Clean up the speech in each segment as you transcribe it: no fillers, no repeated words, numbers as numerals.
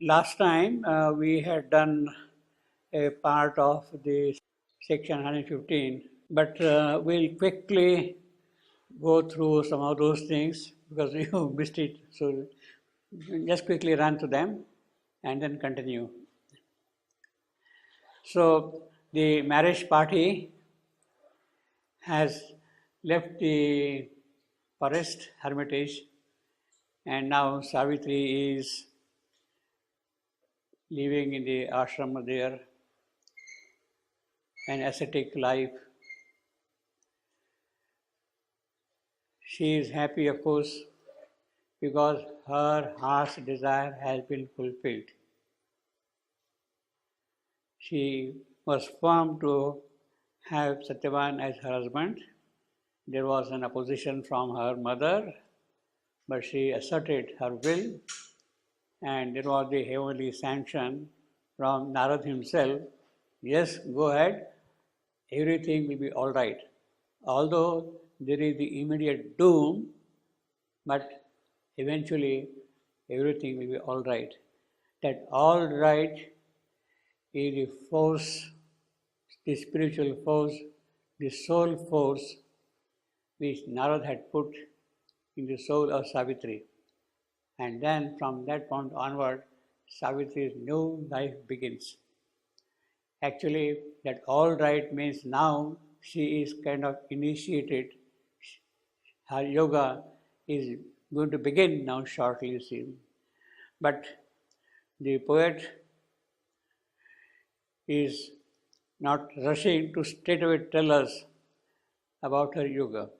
Last time we had done a part of the section 115, but we'll quickly go through some of those things because you missed it. So just quickly run to them and then continue. So the marriage party has left the forest hermitage, and now Savitri is living in the ashram there, an ascetic life. She is happy, of course, because her heart's desire has been fulfilled. She was firm to have Satyavan as her husband. There was an opposition from her mother, but she asserted her will, and there was the heavenly sanction from Narad himself. Yes, go ahead, everything will be all right. Although there is the immediate doom, but eventually everything will be all right. That all right is the force, the spiritual force, the soul force which Narad had put in the soul of Savitri. And then from that point onward, Savitri's new life begins. Actually, that all right means now she is kind of initiated. Her yoga is going to begin now shortly, you see. But the poet is not rushing to straightaway tell us about her yoga.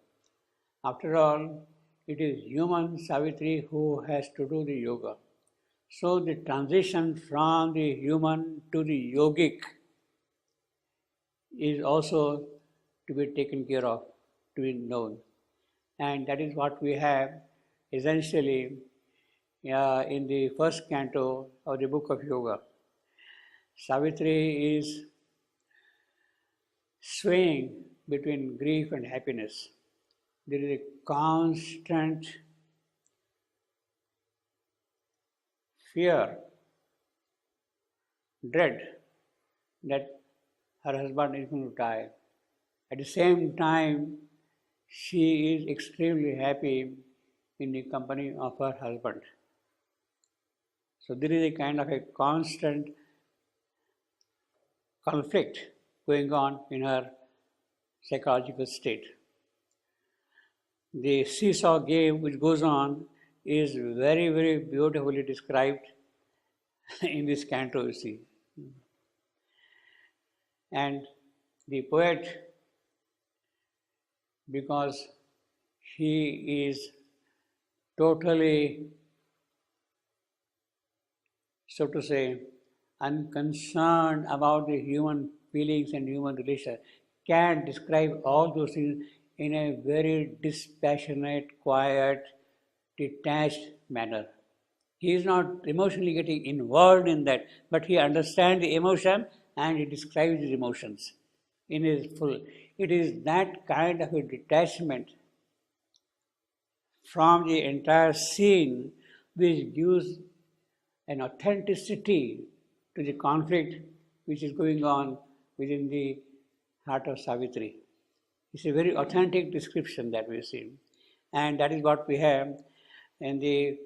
After all, it is human Savitri who has to do the yoga. So the transition from the human to the yogic is also to be taken care of, to be known. And that is what we have essentially in the first canto of the book of Yoga. Savitri is swaying between grief and happiness. There is a constant fear, dread that her husband is going to die. At the same time, she is extremely happy in the company of her husband. So there is a kind of a constant conflict going on in her psychological state. The seesaw game which goes on is very, very beautifully described in this canto, you see. And the poet, because he is totally, so to say, unconcerned about the human feelings and human relations, can describe all those things in a very dispassionate, quiet, detached manner. He is not emotionally getting involved in that, but he understands the emotion and he describes his emotions in his full. It is that kind of a detachment from the entire scene which gives an authenticity to the conflict which is going on within the heart of Savitri. It's a very authentic description that we see. And that is what we have in the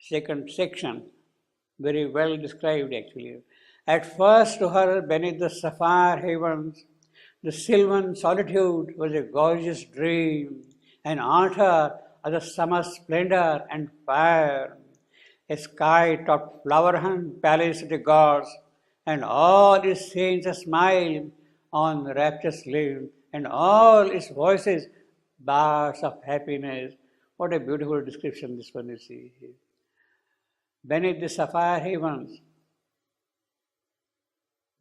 second section, very well described actually. At first to her beneath the sapphire heavens, the sylvan solitude was a gorgeous dream, an altar of the summer splendor and fire, a sky-topped flower-hung palace of the gods, and all its saints a smile on rapturous lips, and all its voices bars of happiness. What a beautiful description this one you see here. Beneath the sapphire heavens,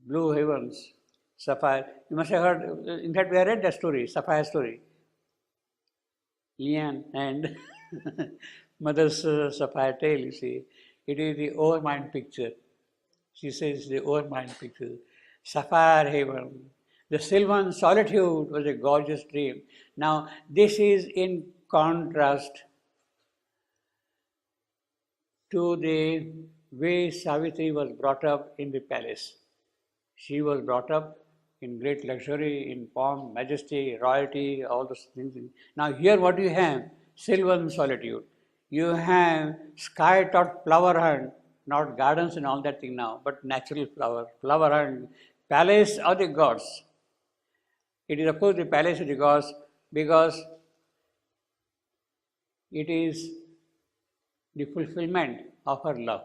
blue heavens, sapphire. You must have heard, in fact, we have read that story, sapphire story. Lian and mother's sapphire tale, you see. It is the overmind picture. She says the overmind picture. Sapphire heaven. The sylvan solitude was a gorgeous dream. Now, this is in contrast to the way Savitri was brought up in the palace. She was brought up in great luxury, in pomp, majesty, royalty, all those things. Now here what you have? Sylvan solitude. You have sky-topped flower hunt, not gardens and all that thing now, but natural flower hunt, palace of the gods. It is of course the palace of the gods because it is the fulfillment of her love.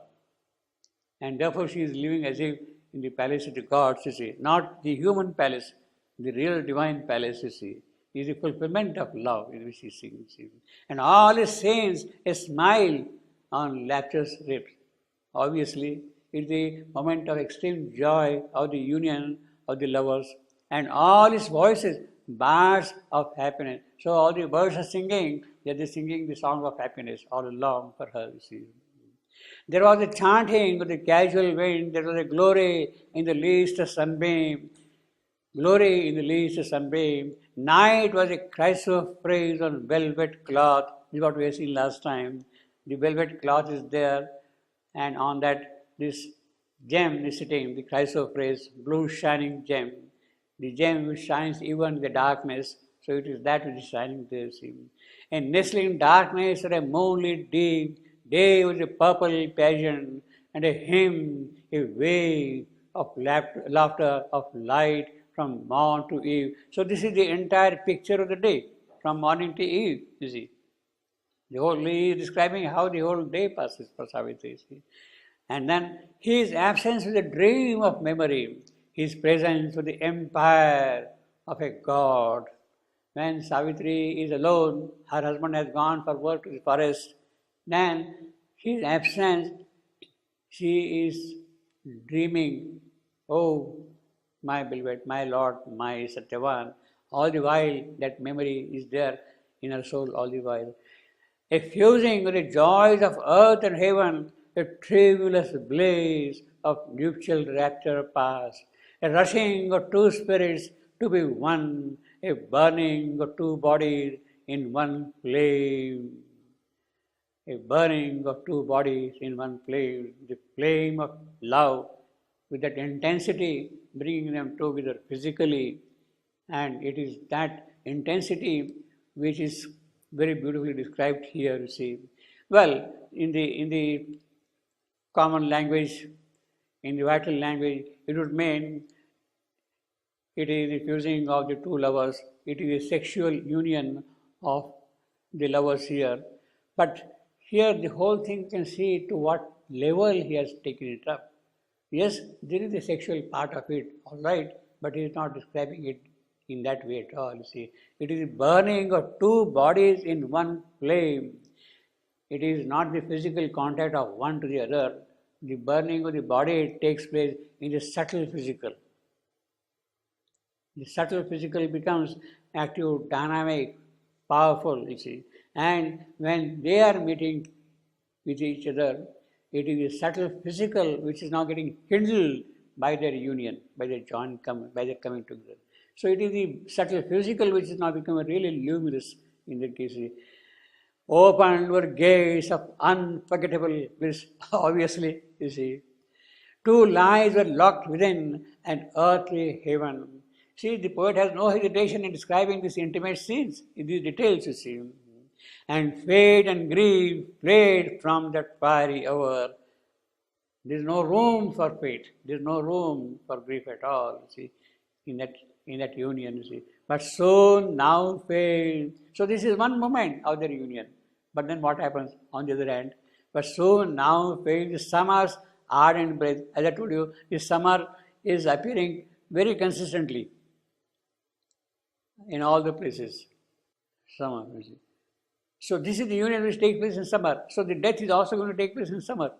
And therefore she is living as if in the palace of the gods, you see, not the human palace, the real divine palace, you see, is the fulfillment of love in which she sings. And all his saints a smile on rapturous lips. Obviously, it is the moment of extreme joy of the union of the lovers, and all his voices, bars of happiness. So all the birds are singing, they are singing the song of happiness all along for her, you see. There was a chanting of the casual wind, there was a glory in the least sunbeam. Glory in the least sunbeam. Night was a cry of praise on velvet cloth. This is what we have seen last time. The velvet cloth is there, and on that this gem is sitting, the Christ of praise, blue shining gem. The gem which shines even in the darkness, so it is that which is shining there. And nestling in darkness or a moonlit deep, day was a purple pageant, and a hymn, a wave of laughter, of light from morn to eve. So this is the entire picture of the day, from morning to eve, you see. The whole day is describing how the whole day passes for Savitri. And then his absence was a dream of memory, his presence was the empire of a god. When Savitri is alone, her husband has gone for work to the forest, then his absence, she is dreaming, oh, my beloved, my Lord, my Satyavan, all the while that memory is there in her soul all the while. Effusing with the joys of earth and heaven, a tremulous blaze of nuptial rapture past, a rushing of two spirits to be one, a burning of two bodies in one flame. A burning of two bodies in one flame, the flame of love with that intensity bringing them together physically, and it is that intensity which is very beautifully described here, you see. Well, in the common language, in the vital language, it would mean it is the fusing of the two lovers, it is a sexual union of the lovers here. But here the whole thing can see to what level he has taken it up. Yes, there is a sexual part of it, all right, but he is not describing it in that way at all, you see. It is the burning of two bodies in one flame. It is not the physical contact of one to the other. The burning of the body takes place in the subtle physical. The subtle physical becomes active, dynamic, powerful, you see. And when they are meeting with each other, it is the subtle physical which is now getting kindled by their union, by their by their coming together. So it is the subtle physical which is now becoming really luminous in that case. Opened were gates of unforgettable bliss, obviously, you see. Two lives were locked within an earthly heaven. See, the poet has no hesitation in describing these intimate scenes, in these details, you see. And fate and grief fled from that fiery hour. There is no room for fate. There is no room for grief at all, you see, in that union, you see. But soon now failed. So this is one moment of their union. But then what happens on the other hand? But soon now failed the summer's ardent breath. As I told you, the summer is appearing very consistently in all the places. Summer, you see. So this is the union which takes place in summer. So the death is also going to take place in summer.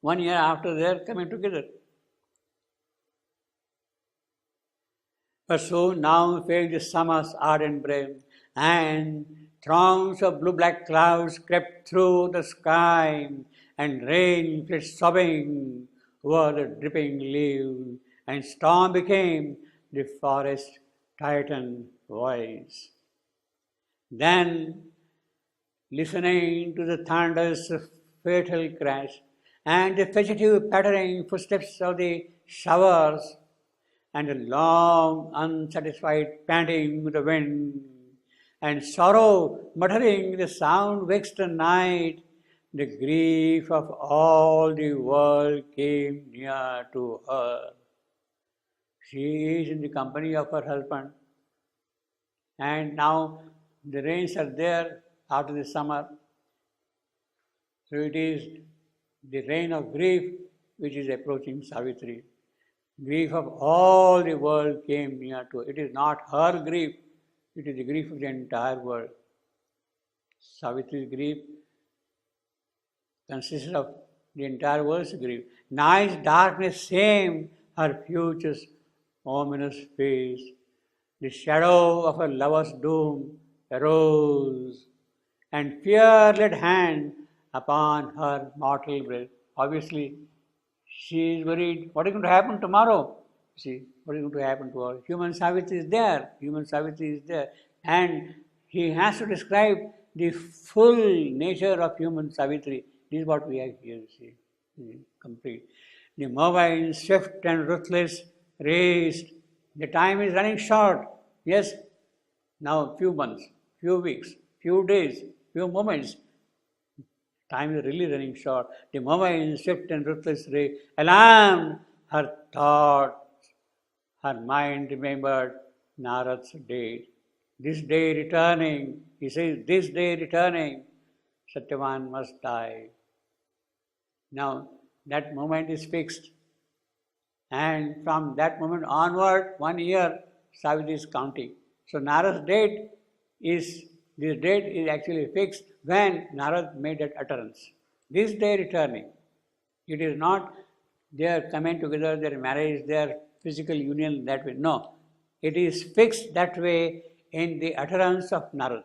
1 year after they are coming together. But so now failed the summer's ardent breath, and throngs of blue-black clouds crept through the sky, and rain fled sobbing over the dripping leaves, and storm became the forest titan voice. Then, listening to the thunder's fatal crash, and the fugitive pattering footsteps of the showers, and the long, unsatisfied panting of the wind, and sorrow muttering the sound vexed the night, the grief of all the world came near to her. She is in the company of her husband, and now the rains are there after the summer. So it is the rain of grief which is approaching Savitri. Grief of all the world came near to her. It is not her grief, it is the grief of the entire world. Savitri's grief consists of the entire world's grief. Night's darkness seemed her future's ominous face. The shadow of her lover's doom arose, and fear laid hand upon her mortal breast. Obviously, she is worried. What is going to happen tomorrow? See, what is going to happen to her? Human Savitri is there. Human Savitri is there. And he has to describe the full nature of human Savitri. This is what we have here, see, complete. The mobile, swift and ruthless, raised. The time is running short. Yes, now few months, few weeks, few days, few moments. Time is really running short. The mobile, swift and ruthless ray alarmed her thoughts. Her mind remembered Narad's date. This day returning, he says, this day returning, Satyavan must die. Now, that moment is fixed. And from that moment onward, 1 year, Savitri is counting. So Narad's date is, this date is actually fixed when Narad made that utterance. This day returning. It is not their coming together, their marriage, their physical union that way. No. It is fixed that way in the utterance of Narad.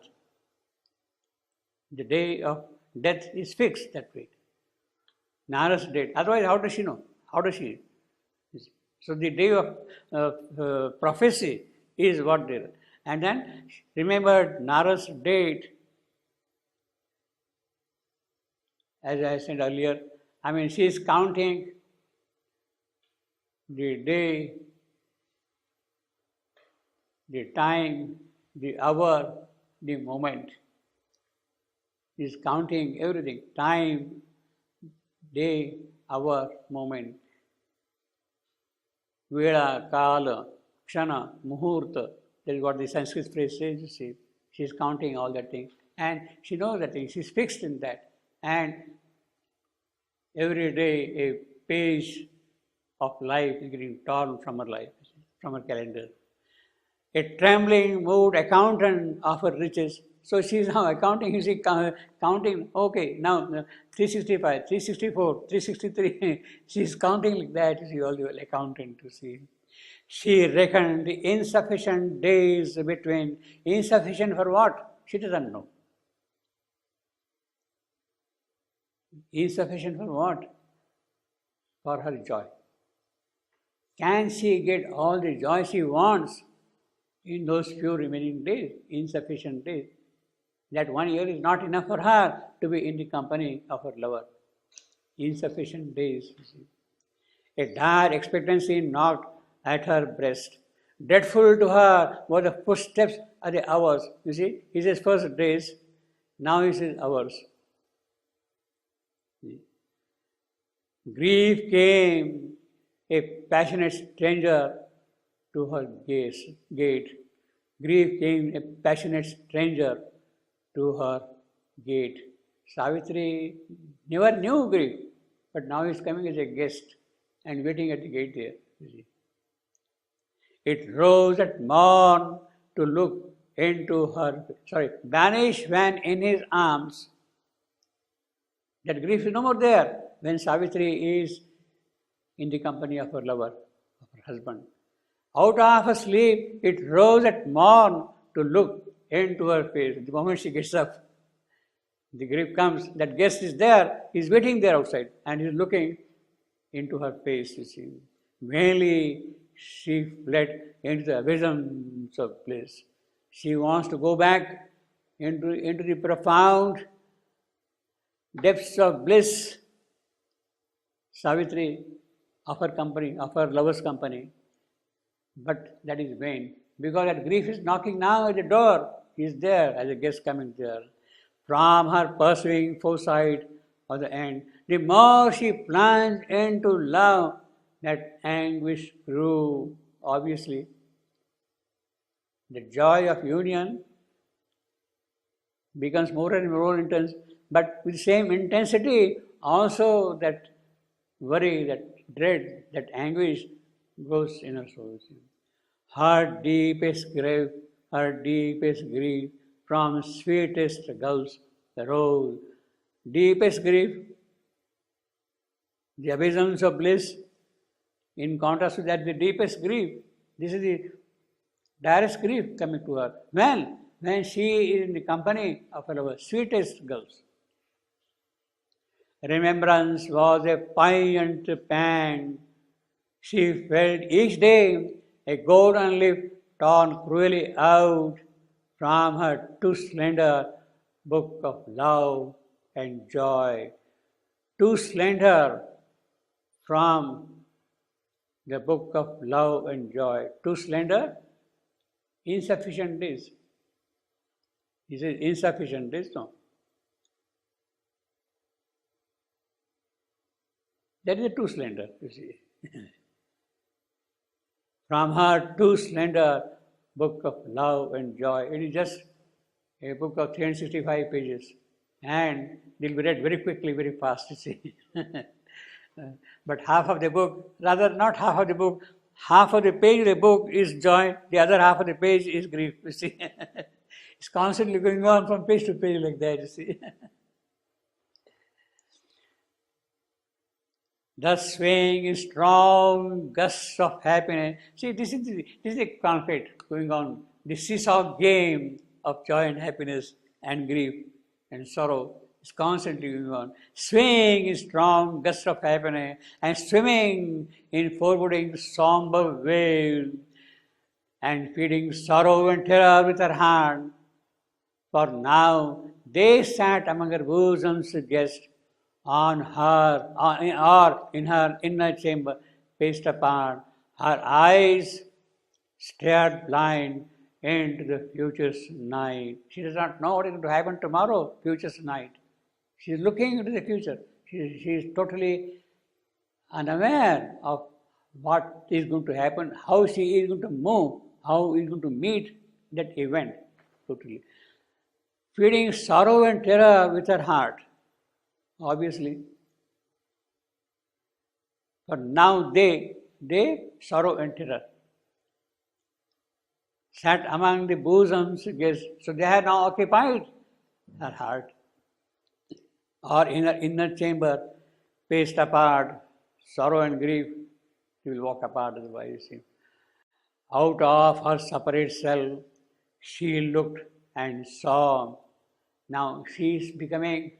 The day of death is fixed that way. Narad's date. Otherwise, how does she know? How does she? So the day of prophecy is what there. And then remember Narad's date, as I said earlier, I mean she is counting the day, the time, the hour, the moment. She is counting everything, time, day, hour, moment. Veda, Kala, Kshana, Muhurta, that is what the Sanskrit phrase says, you see. She is counting all that thing. And she knows that thing, she is fixed in that. And every day a page of life is getting torn from her life, from her calendar. A trembling, moved accountant of her riches. So she is now accounting, you see, counting, okay, now 365, 364, 363. She is counting like that, you see, all the accountant to see. She reckoned the insufficient days between. Insufficient for what? She doesn't know. Insufficient for what? For her joy. Can she get all the joy she wants in those few remaining days, insufficient days? That 1 year is not enough for her to be in the company of her lover. Insufficient days, you see. A dire expectancy knocked at her breast. Dreadful to her were the footsteps of the hours. You see, he says first days, now he says hours. Grief came, a passionate stranger, to her gate. Grief came, a passionate stranger, to her gate. Savitri never knew grief, but now he is coming as a guest and waiting at the gate there. You see. It rose at morn to look into her, vanish when in his arms. That grief is no more there when Savitri is in the company of her lover, of her husband. Out of her sleep, it rose at morn to look into her face. The moment she gets up, the grief comes, that guest is there, he is waiting there outside, and he is looking into her face, you see. Vainly she fled into the abysms of bliss. She wants to go back into the profound depths of bliss, Savitri of her company, of her lover's company. But that is vain, because that grief is knocking now at the door. He is there as a guest coming there. From her pursuing foresight of the end, the more she plunged into love, that anguish grew. Obviously, the joy of union becomes more and more intense, but with the same intensity, also that worry, that dread, that anguish goes in her soul. Her deepest grief, from sweetest gulps arose. Deepest grief, the abysms of bliss. In contrast to that, the deepest grief. This is the direst grief coming to her. When she is in the company of her sweetest gulps. Remembrance was a poignant pang. She felt each day a golden leaf torn cruelly out from her too slender book of love and joy. Too slender from the book of love and joy. Too slender, insufficient is. He says insufficient is, no. That is too slender, you see. From her too slender book of love and joy. It is just a book of 365 pages, and it will be read very quickly, very fast, you see. But half of the book, rather not half of the book, half of the page of the book is joy, the other half of the page is grief, you see. It's constantly going on from page to page like that, you see. Thus swaying in strong gusts of happiness. See, this is a conflict going on. The seesaw game of joy and happiness and grief and sorrow is constantly going on. Swaying in strong gusts of happiness and swimming in foreboding somber waves and feeding sorrow and terror with her hand. For now they sat among her bosom's guests, on her, or in her inner chamber, paced apart. Her eyes stared blind into the future's night. She does not know what is going to happen tomorrow, future's night. She is looking into the future. She is totally unaware of what is going to happen, how she is going to move, how she is going to meet that event, totally. Feeding sorrow and terror with her heart. Obviously. But now they, sorrow and terror, sat among the bosoms guests. So they had now occupied her heart, or in her inner chamber, paced apart, sorrow and grief, she will walk apart otherwise, you see. Out of her separate self, she looked and saw. Now she is becoming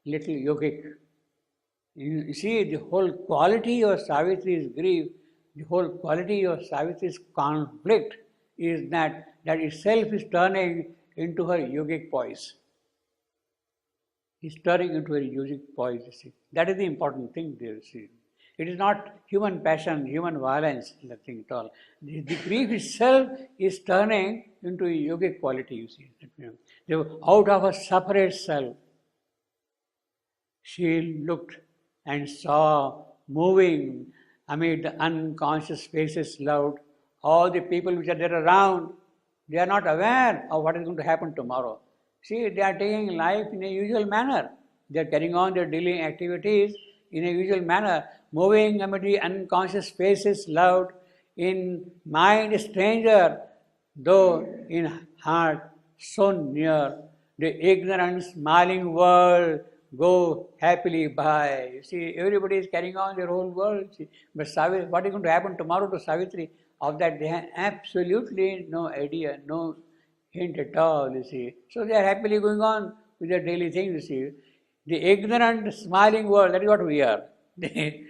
little yogic. You see, the whole quality of Savitri's grief, the whole quality of Savitri's conflict is that itself is turning into her yogic poise. It's turning into her yogic poise, you see. That is the important thing there, you see. It is not human passion, human violence, nothing at all. The grief itself is turning into a yogic quality, you see. Out of a separate self, she looked and saw moving amid the unconscious faces loved, all the people which are there around. They are not aware of what is going to happen tomorrow. See, they are taking life in a usual manner. They are carrying on their daily activities in a usual manner, moving amid the unconscious faces loved, in mind a stranger, though in heart so near. The ignorant, smiling world go happily by. You see, everybody is carrying on their whole world. See. But Savitri, what is going to happen tomorrow to Savitri? Of that they have absolutely no idea, no hint at all, you see. So they are happily going on with their daily things, you see. The ignorant, smiling world, that is what we are. The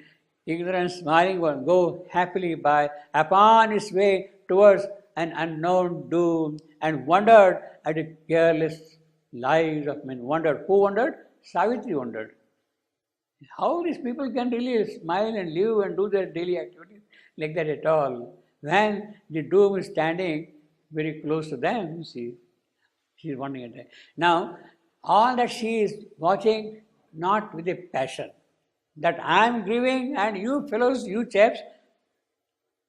ignorant, smiling world go happily by upon its way towards an unknown doom, and wondered at the careless lives of men. Wondered. Who wondered? Savitri wondered. How these people can really smile and live and do their daily activities like that at all? When the doom is standing very close to them, see, she's wondering at that. Now, all that she is watching, not with a passion, that I am grieving and you fellows, you chaps,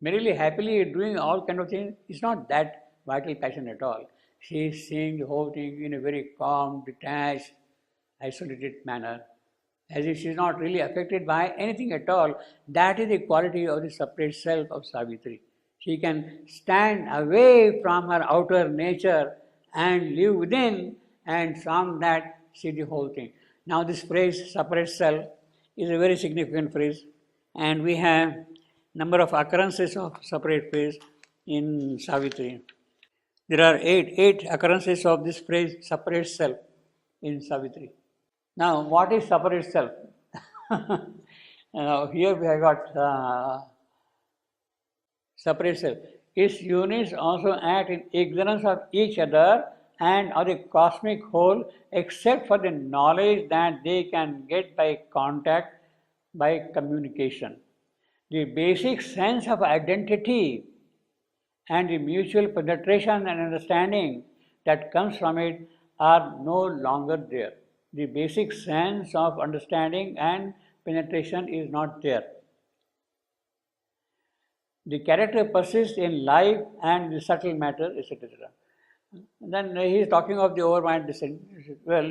merrily, happily doing all kind of things, it's not that vital passion at all. She is seeing the whole thing in a very calm, detached, isolated manner, as if she is not really affected by anything at all. That is the quality of the separate self of Savitri. She can stand away from her outer nature and live within, and from that see the whole thing. Now, this phrase, separate self, is a very significant phrase, and we have number of occurrences of separate phrase in Savitri. There are eight occurrences of this phrase, separate self, in Savitri. Now, what is separate self? Now, here we have got separate self. Its units also act in ignorance of each other and of the cosmic whole, except for the knowledge that they can get by contact, by communication. The basic sense of identity and the mutual penetration and understanding that comes from it are no longer there. The basic sense of understanding and penetration is not there. The character persists in life and the subtle matter, etc. Then he is talking of the overmind descent. Well,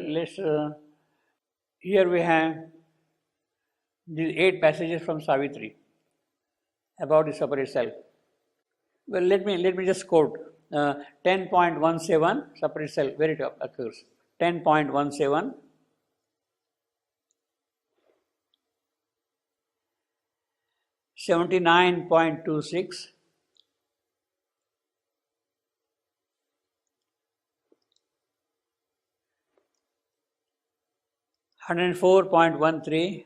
here we have the 8 passages from Savitri about the separate self. Well, let me just quote 10.17 separate self, where it occurs. 10.17. 79.26, 104.13,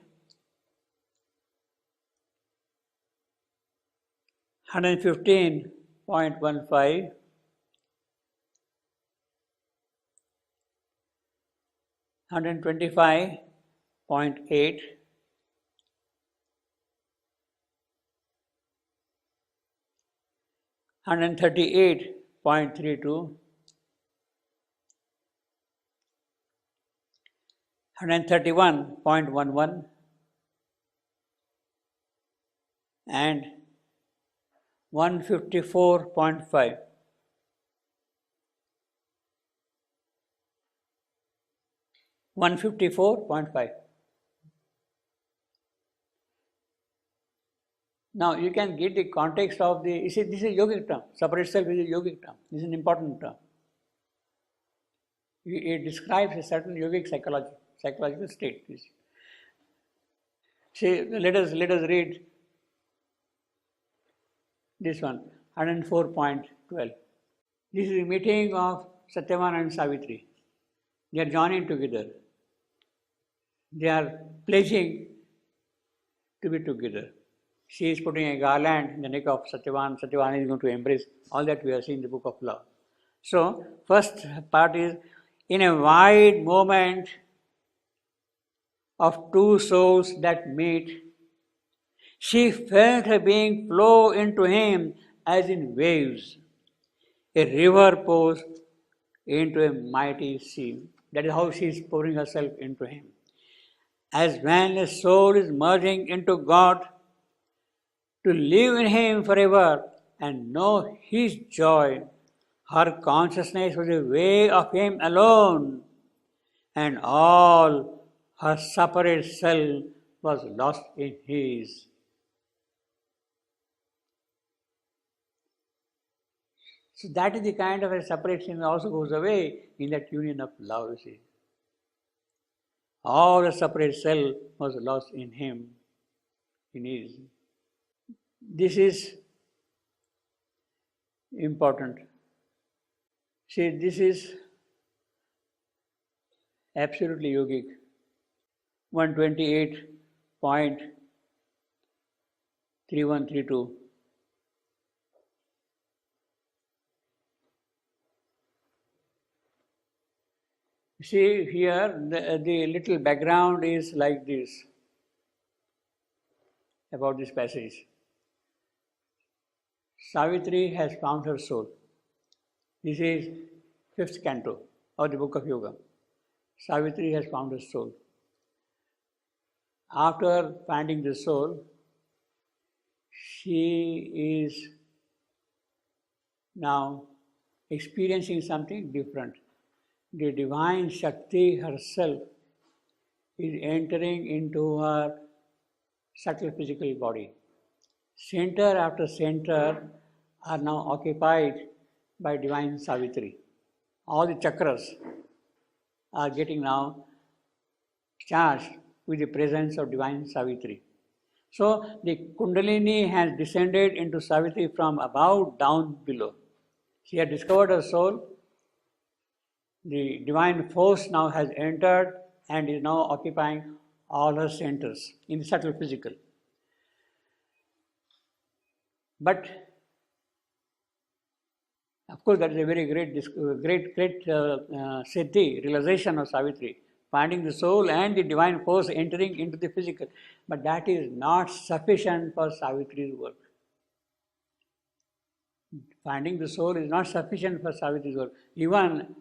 115.15, 125.8, 138.32, 131.11, and 154.5. Now you can get the context of the, you see, this is a yogic term. Separate self is a yogic term. This is an important term. It describes a certain yogic psychological state. See, let us read this one, 104.12. This is a meeting of Satyavan and Savitri. They are joining together. They are pledging to be together. She is putting a garland in the neck of Satyavan. Satyavan is going to embrace. All that we have seen in the book of love. So, first part is, in a wide moment of two souls that meet, she felt her being flow into him as in waves. A river pours into a mighty sea. That is how she is pouring herself into him. As when a soul is merging into God, to live in him forever and know his joy, her consciousness was a way of him alone, and all her separate self was lost in his. So that is the kind of a separation that also goes away in that union of love, you see. All the separate self was lost in him, in his. This is important. See, this is absolutely yogic. 128.3132. See here, the little background is like this. about this passage. Savitri has found her soul. This is 5th canto of the Book of Yoga. Savitri has found her soul. After finding the soul, she is now experiencing something different. The divine Shakti herself is entering into her subtle physical body. Center after center are now occupied by divine Savitri. All the chakras are getting now charged with the presence of divine Savitri. So the Kundalini has descended into Savitri from above down below. She has discovered her soul. The divine force now has entered and is now occupying all her centers in the subtle physical. But of course, that is a very great siddhi, realization of Savitri, finding the soul and the divine force entering into the physical. But that is not sufficient for Savitri's work. Finding the soul is not sufficient for Savitri's work. Even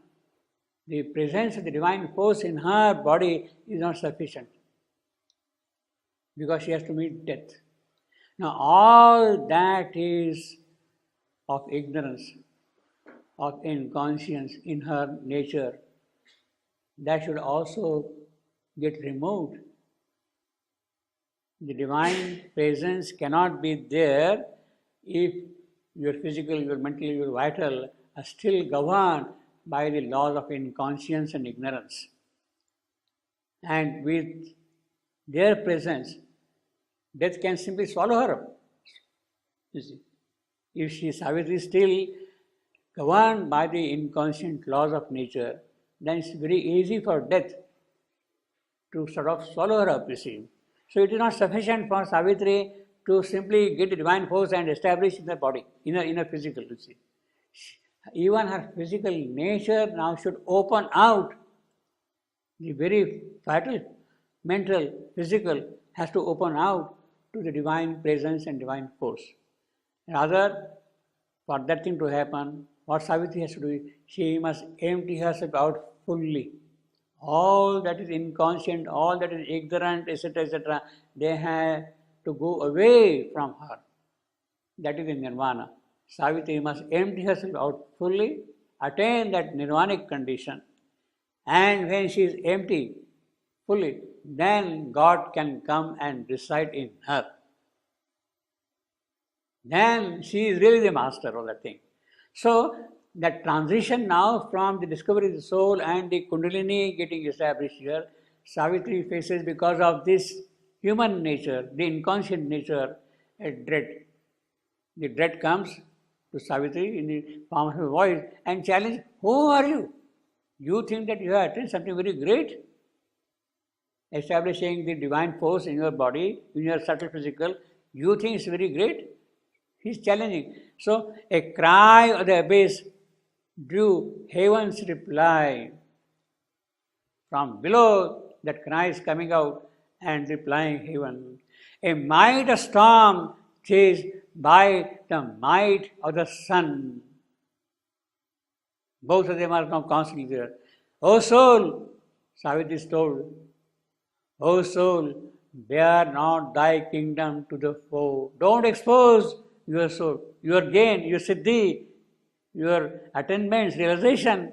the presence of the divine force in her body is not sufficient, because she has to meet death. Now, all that is of ignorance, of inconscience in her nature, that should also get removed. The divine presence cannot be there if your physical, your mental, your vital are still governed by the laws of inconscience and ignorance. And with their presence, death can simply swallow her up. You see, if she Savitri is still governed by the inconscient laws of nature, then it's very easy for death to sort of swallow her up, you see. So it is not sufficient for Savitri to simply get the divine force and establish in the body, in her physical, you see. Even her physical nature now should open out. The very vital, mental, physical has to open out to the divine presence and divine force. Rather, for that thing to happen, what Savitri has to do is, she must empty herself out fully. All that is inconscient, all that is ignorant, etc., they have to go away from her. That is the nirvana. Savitri must empty herself out fully, attain that nirvanic condition, and when she is empty fully, then God can come and reside in her. Then she is really the master of that thing. So that transition now from the discovery of the soul and the Kundalini getting established here, Savitri faces, because of this human nature, the inconscient nature, a dread. The dread comes to Savitri in the form of a voice and challenge, who are you? You think that you have attained something very great? Establishing the divine force in your body, in your subtle physical, you think it's very great? He's challenging. So a cry of the abyss drew heaven's reply. From below, that cry is coming out and replying heaven. A might of storm chased by the might of the sun. Both of them are now constantly there. O soul, Savitri is told, O soul, bear not thy kingdom to the foe. Don't expose your soul, your gain, your siddhi, your attainments, realization,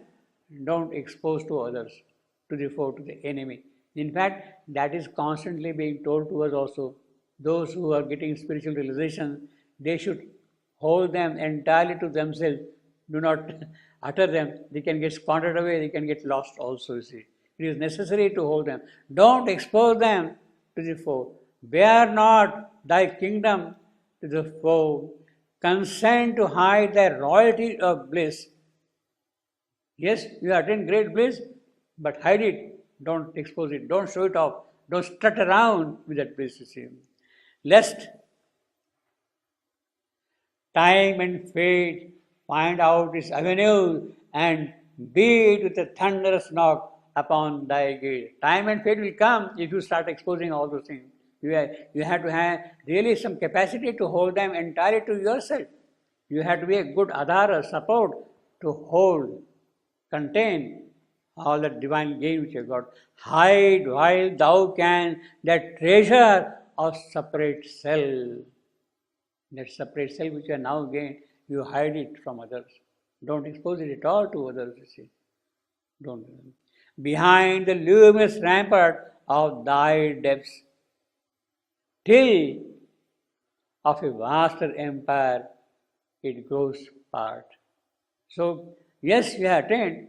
don't expose to others, to the foe, to the enemy. In fact, that is constantly being told to us also. Those who are getting spiritual realization, they should hold them entirely to themselves. Do not utter them. They can get squandered away, they can get lost also, you see. It is necessary to hold them. Don't expose them to the foe. Bear not thy kingdom to the foe. Consent to hide thy royalty of bliss. Yes, you attain great bliss, but hide it. Don't expose it. Don't show it off. Don't strut around with that bliss, you see. Lest time and fate find out its avenue and beat with a thunderous knock upon thy gate. Time and fate will come if you start exposing all those things. You have to have really some capacity to hold them entirely to yourself. You have to be a good adhara, support to hold, contain all the divine gain which you have got. Hide while thou can that treasure of separate self. That separate self which you have now gained, you hide it from others. Don't expose it at all to others, you see. Don't. Behind the luminous rampart of thy depths, till of a vaster empire it grows part. So, yes, you have attained,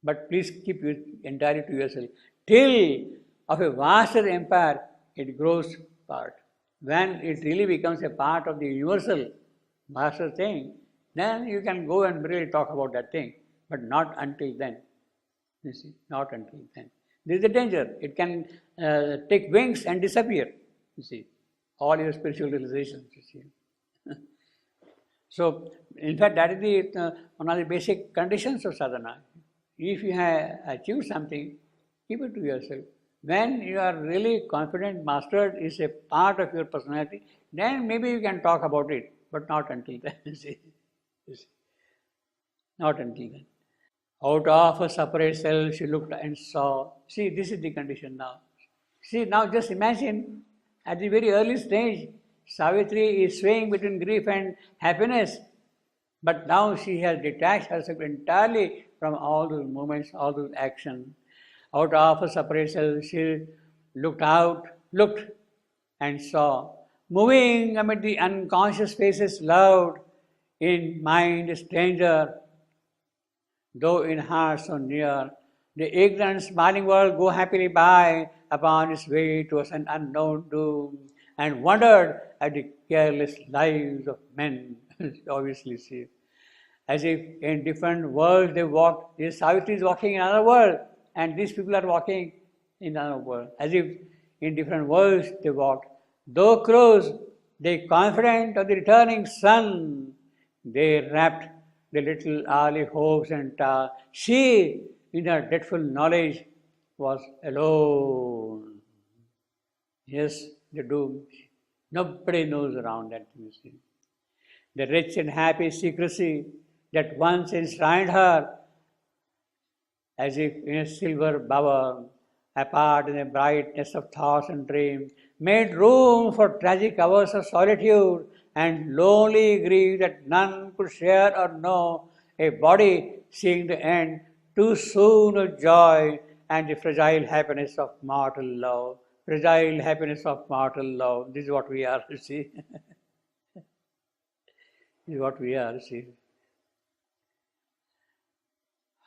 but please keep it entirely to yourself. Till of a vaster empire it grows part. When it really becomes a part of the universal master thing, then you can go and really talk about that thing, but not until then. You see, not until then. This is the danger. It can take wings and disappear. You see, all your spiritual realizations. You see. So, in fact, that is the one of the basic conditions of sadhana. If you have achieved something, keep it to yourself. When you are really confident, mastered is a part of your personality, then maybe you can talk about it, but not until then. You see. Not until then. Out of a separate self, she looked and saw. See, this is the condition now. See, now just imagine at the very early stage, Savitri is swaying between grief and happiness, but now she has detached herself entirely from all those movements, all those actions. Out of a separate self, she looked and saw. Moving amid the unconscious faces loved, in mind a stranger, though in heart so near, the ignorant smiling world go happily by upon its way towards an unknown doom, and wondered at the careless lives of men. Obviously, see, as if in different worlds they walked. This Savitri is walking in another world, and these people are walking in another world. As if in different worlds they walked. Though crows, they confident of the returning sun, they wrapped the little early hopes and she, in her dreadful knowledge, was alone. Yes, the doom. Nobody knows around that, you see. The rich and happy secrecy that once enshrined her, as if in a silver bower, apart in the brightness of thoughts and dreams, made room for tragic hours of solitude and lonely grief that none could share or know, a body seeing the end too soon of joy and the fragile happiness of mortal love. Fragile happiness of mortal love. This is what we are, you see. This is what we are, you see.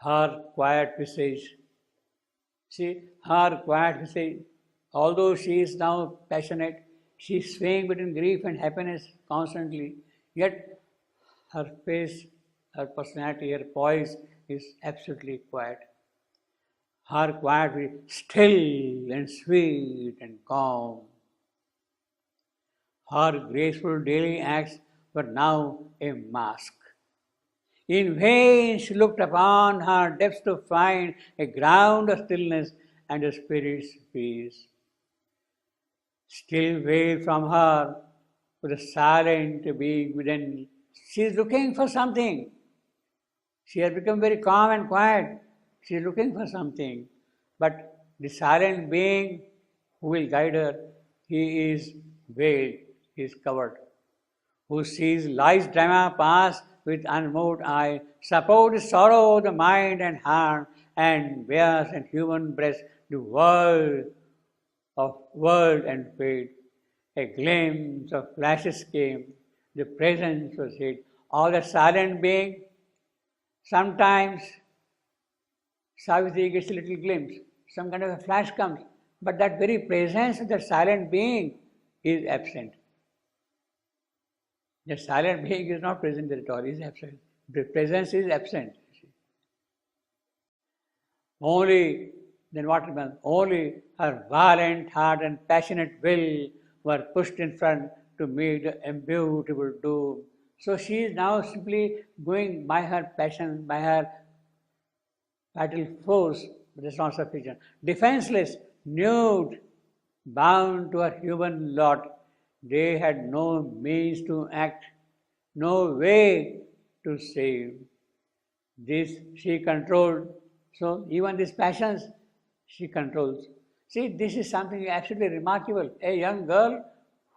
Her quiet visage. See, her quiet visage. Although she is now passionate, she is swaying between grief and happiness constantly. Yet her face, her personality, her poise is absolutely quiet. Her quiet is still and sweet and calm. Her graceful daily acts were now a mask. In vain she looked upon her depths to find a ground of stillness and a spirit's peace. Still veiled from her with a silent being within. She is looking for something. She has become very calm and quiet. She is looking for something. But the silent being who will guide her, he is veiled, he is covered. Who sees life's drama pass with unmoved eye, supports sorrow of the mind and heart, and bears in human breast the world and fate. A glimpse of flashes came, the presence was hid. All the silent being, sometimes Savitri gets a little glimpse, some kind of a flash comes, but that very presence of the silent being is absent. The silent being is not present there at all, is absent. The presence is absent. Only, then what remains? Only her violent heart and passionate will were pushed in front to meet the immutable doom. So she is now simply going by her passion, by her vital force, but it's not sufficient. Defenseless, nude, bound to her human lot. They had no means to act, no way to save. This she controlled. So even these passions she controls. See, this is something absolutely remarkable. A young girl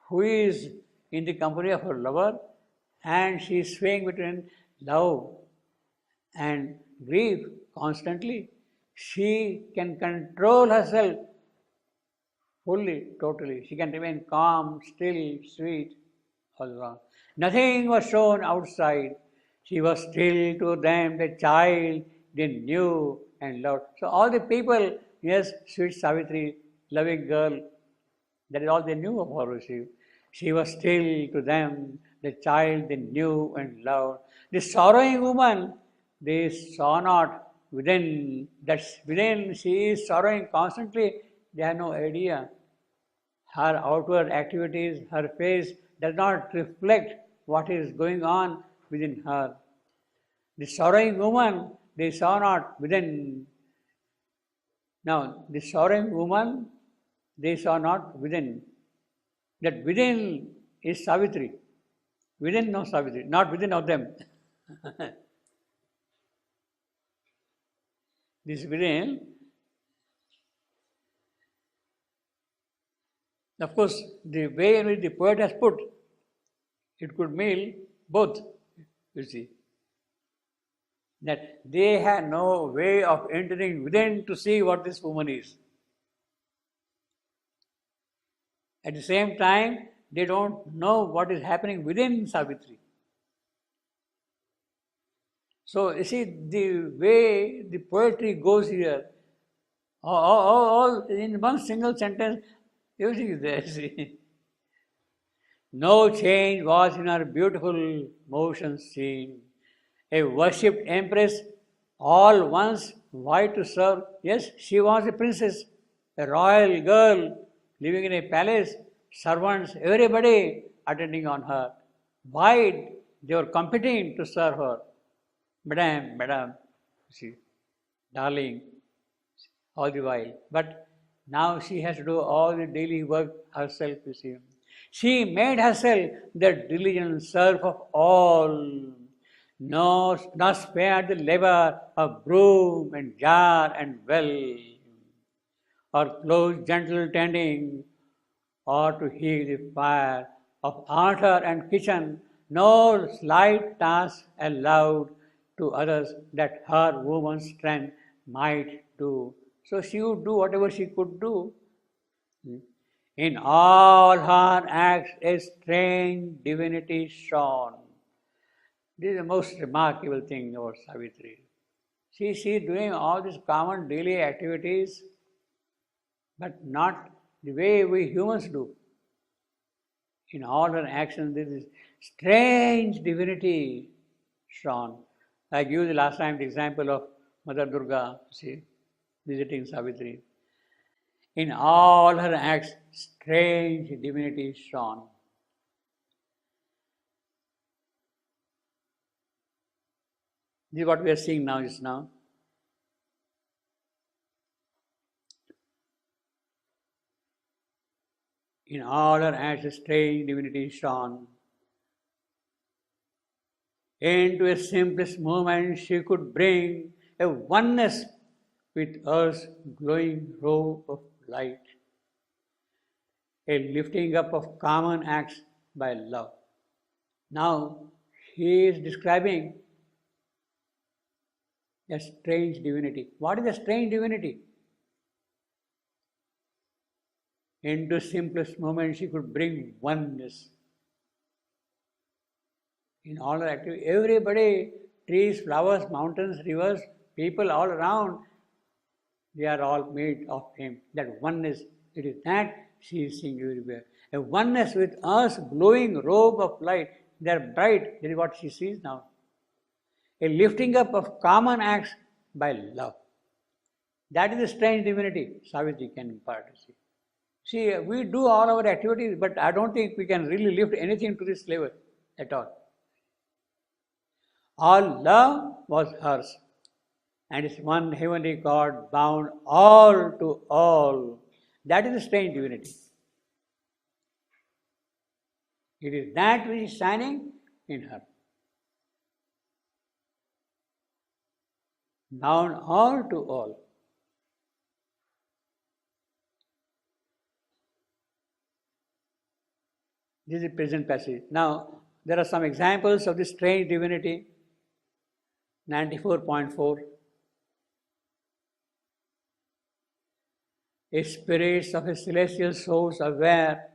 who is in the company of her lover and she is swaying between love and grief constantly. She can control herself fully, totally. She can remain calm, still, sweet, all along. Nothing was shown outside. She was still to them the child they knew and loved. So all the people, yes, sweet Savitri, loving girl, that is all they knew of her. She was still to them the child they knew and loved. The sorrowing woman, they saw not within. That's within. She is sorrowing constantly. They have no idea. Her outward activities, her face does not reflect what is going on within her. The sorrowing woman, they saw not within. Now, the sorrowing woman, they saw not within. That within is Savitri. Within no Savitri, not within of them. This within, of course, the way in which the poet has put, it could mean both, you see. That they had no way of entering within to see what this woman is. At the same time, they don't know what is happening within Savitri. So, you see, the way the poetry goes here, all in one single sentence, everything is there, see. No change was in her beautiful motions seen. A worshipped empress, all once white to serve. Yes, she was a princess, a royal girl living in a palace, servants, everybody attending on her. White, they were competing to serve her. Madam, see, darling, all the while. But now she has to do all the daily work herself, you see. She made herself the diligent serf of all, not spared the labor of broom and jar and well, or close gentle tending, or to heat the fire of altar and kitchen, no slight task allowed to others that her woman's strength might do. So she would do whatever she could do. In all her acts, a strange divinity shone. This is the most remarkable thing about Savitri. She is doing all these common daily activities, but not the way we humans do. In all her actions, there is strange divinity shone. I gave you the last time the example of Mother Durga, see, visiting Savitri. In all her acts, strange divinity shone. This is what we are seeing now, just now. In all her acts, a strange divinity shone. Into a simplest moment, she could bring a oneness with Earth's glowing robe of light, a lifting up of common acts by love. Now, he is describing a strange divinity. What is a strange divinity? Into simplest moment, she could bring oneness. In all her activity, everybody, trees, flowers, mountains, rivers, people all around, they are all made of him. That oneness, it is that she is seeing everywhere. A oneness with us, glowing robe of light. They are bright. That is what she sees now. A lifting up of common acts by love. That is the strange divinity Savitri can impart. See, we do all our activities, but I don't think we can really lift anything to this level at all. All love was hers, and its one heavenly God bound all to all. That is the strange divinity. It is that which is shining in her. Known all to all. This is the present passage. Now, there are some examples of this strange divinity. 94.4. Spirits of a celestial source aware,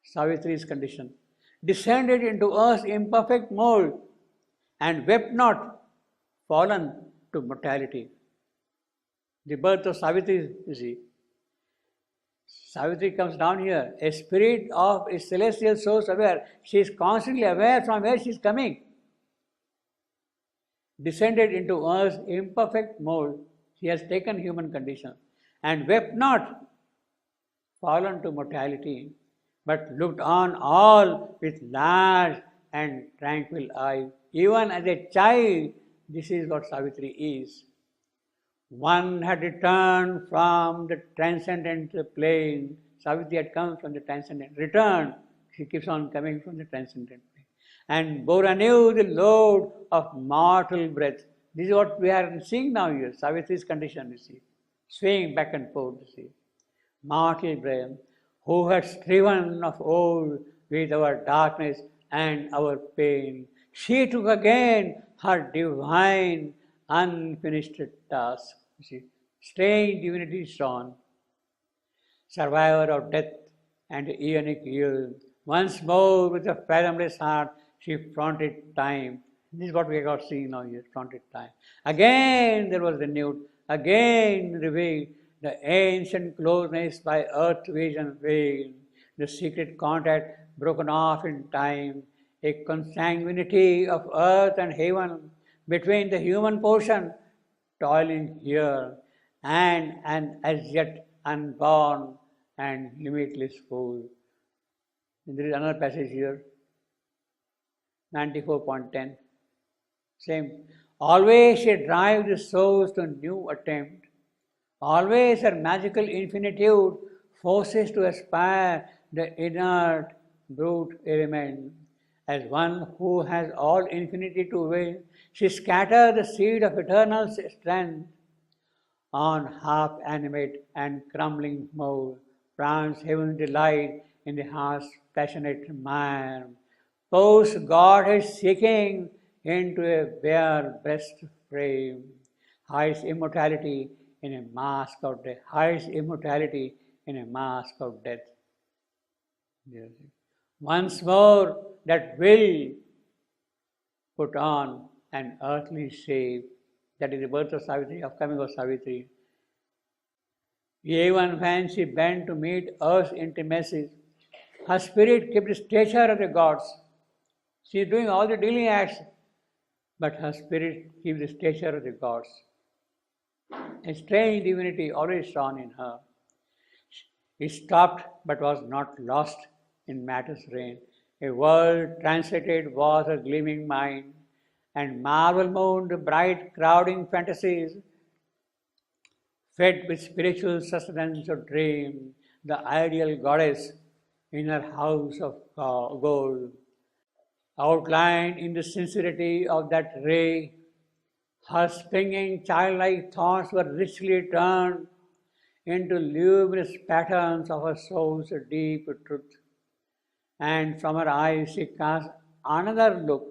Savitri's condition, descended into earth's imperfect mold and wept not, fallen to mortality. The birth of Savitri, you see. Savitri comes down here, a spirit of a celestial source aware. She is constantly aware from where she is coming. Descended into earth's imperfect mold, she has taken human condition and wept not, fallen to mortality, but looked on all with large and tranquil eye. Even as a child, this is what Savitri is. One had returned from the transcendent plane. Savitri had come from the transcendent, returned. She keeps on coming from the transcendent plane. And bore anew the load of mortal breath. This is what we are seeing now here, Savitri's condition, you see. Swaying back and forth, you see. Mortal breath, who had striven of old with our darkness and our pain. She took again her divine unfinished task. You see, strange divinity shone, survivor of death and aeonic years. Once more, with a fathomless heart, she fronted time. This is what we got seen now here, fronted time. Again there was renewed, again revealed the ancient closeness by earth vision veiled, the secret contact broken off in time, a consanguinity of earth and heaven between the human portion toiling here and an as yet unborn and limitless fool. And there is another passage here, 94.10. Same. Always she drives the souls to new attempt. Always her magical infinitude forces to aspire the inert brute element. As one who has all infinity to will, she scatters the seed of eternal strength on half-animate and crumbling mold, plants heaven's delight in the heart's passionate mire, pours Godhead seeking into a bare breast frame, hides immortality in a mask of death, hides immortality in a mask of death. Once more, that will put on an earthly shape. That is the birth of Savitri, upcoming of Savitri. Even when she bent to meet earth's intimacies, her spirit kept the stature of the gods. She is doing all the dealing acts, but her spirit keeps the stature of the gods. A strange divinity always shone in her. It stopped but was not lost in matter's reign. A world translated was her gleaming mind, and marvel mooned bright crowding fantasies, fed with spiritual sustenance of dream, the ideal goddess in her house of gold. Outlined in the sincerity of that ray, her springing childlike thoughts were richly turned into luminous patterns of her soul's deep truth. And from her eyes she cast another look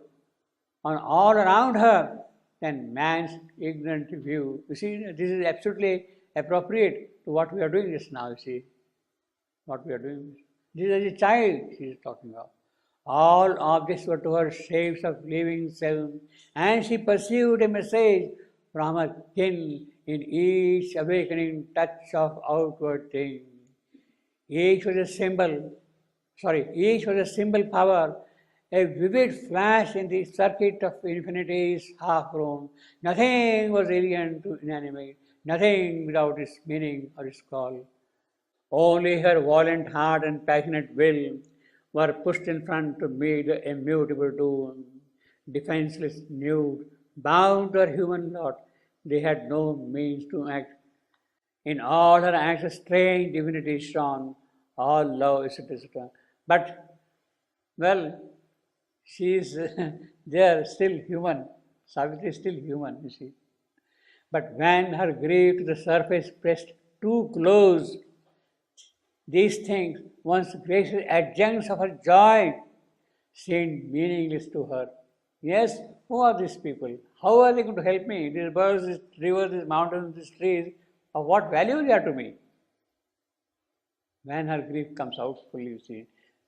on all around her than man's ignorant view. You see, this is absolutely appropriate to what we are doing just now, you see. What we are doing. This is a child she is talking about. All objects were to her shapes of living self, and she perceived a message from her kin in each awakening touch of outward thing. Each was a symbol power, a vivid flash in the circuit of infinity's half room. Nothing was alien to inanimate, nothing without its meaning or its call. Only her violent heart and passionate will were pushed in front to meet the immutable doom. Defenseless, nude, bound to her human lot, they had no means to act. In all her acts, a strange divinity shone. All love, etc., etc. But, well, she is there, still human. Savitri is still human, you see. But when her grief to the surface pressed too close, these things, once gracious adjuncts of her joy, seemed meaningless to her. Yes, who are these people? How are they going to help me? These birds, these rivers, these mountains, these trees, of what value they are to me? When her grief comes out fully, you see.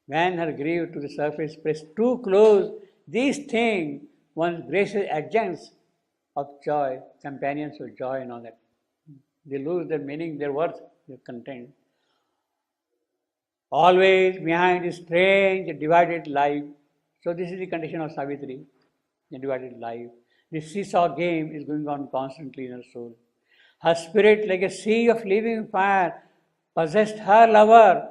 When her grief to the surface pressed too close, these things, once gracious adjuncts of joy, companions of joy and all that, they lose their meaning, their worth, their content. Always behind this strange divided life. So this is the condition of Savitri, the divided life. This seesaw game is going on constantly in her soul. Her spirit, like a sea of living fire, possessed her lover,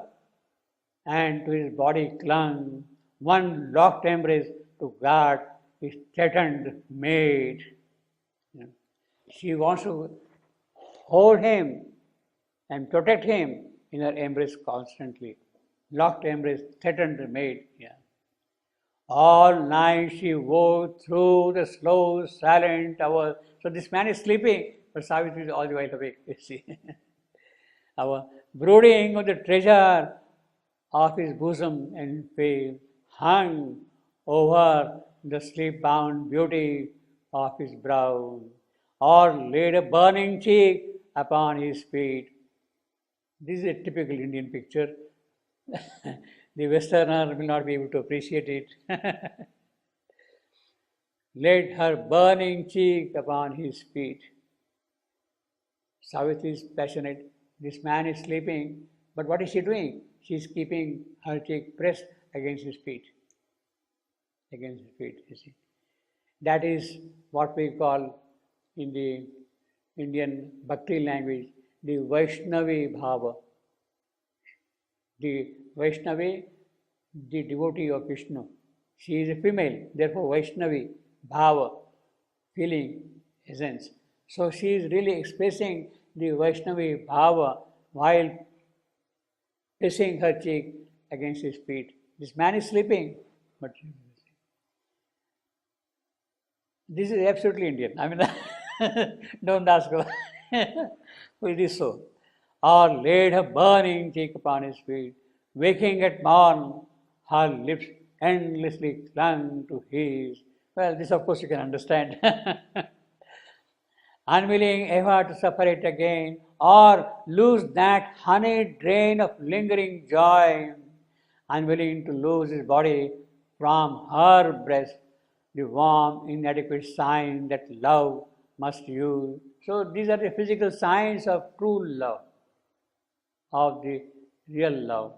and to his body clung one locked embrace to guard his threatened maid. She wants to hold him and protect him in her embrace constantly. Locked embrace, threatened maid. Yeah. All night she wore through the slow, silent hours. So this man is sleeping, but Savitri is all the way awake, you see. Our brooding on the treasure of his bosom and fame hung over the sleep-bound beauty of his brow, or laid a burning cheek upon his feet. This is a typical Indian picture. The Westerner will not be able to appreciate it. Laid her burning cheek upon his feet. Savitri is passionate. This man is sleeping, but what is she doing? She is keeping her cheek pressed against his feet. Against his feet, you see. That is what we call in the Indian Bhakti language the Vaishnavi Bhava. The Vaishnavi, the devotee of Vishnu. She is a female, therefore Vaishnavi Bhava, feeling, essence. So she is really expressing the Vaishnavi Bhava while pressing her cheek against his feet. This man is sleeping, but this is absolutely Indian. I mean, don't ask why it is so. Or laid her burning cheek upon his feet. Waking at morn, her lips endlessly clung to his. Well, this of course you can understand. Unwilling ever to suffer it again, or lose that honeyed drain of lingering joy, unwilling to lose his body from her breast, the warm, inadequate sign that love must use. So these are the physical signs of true love, of the real love.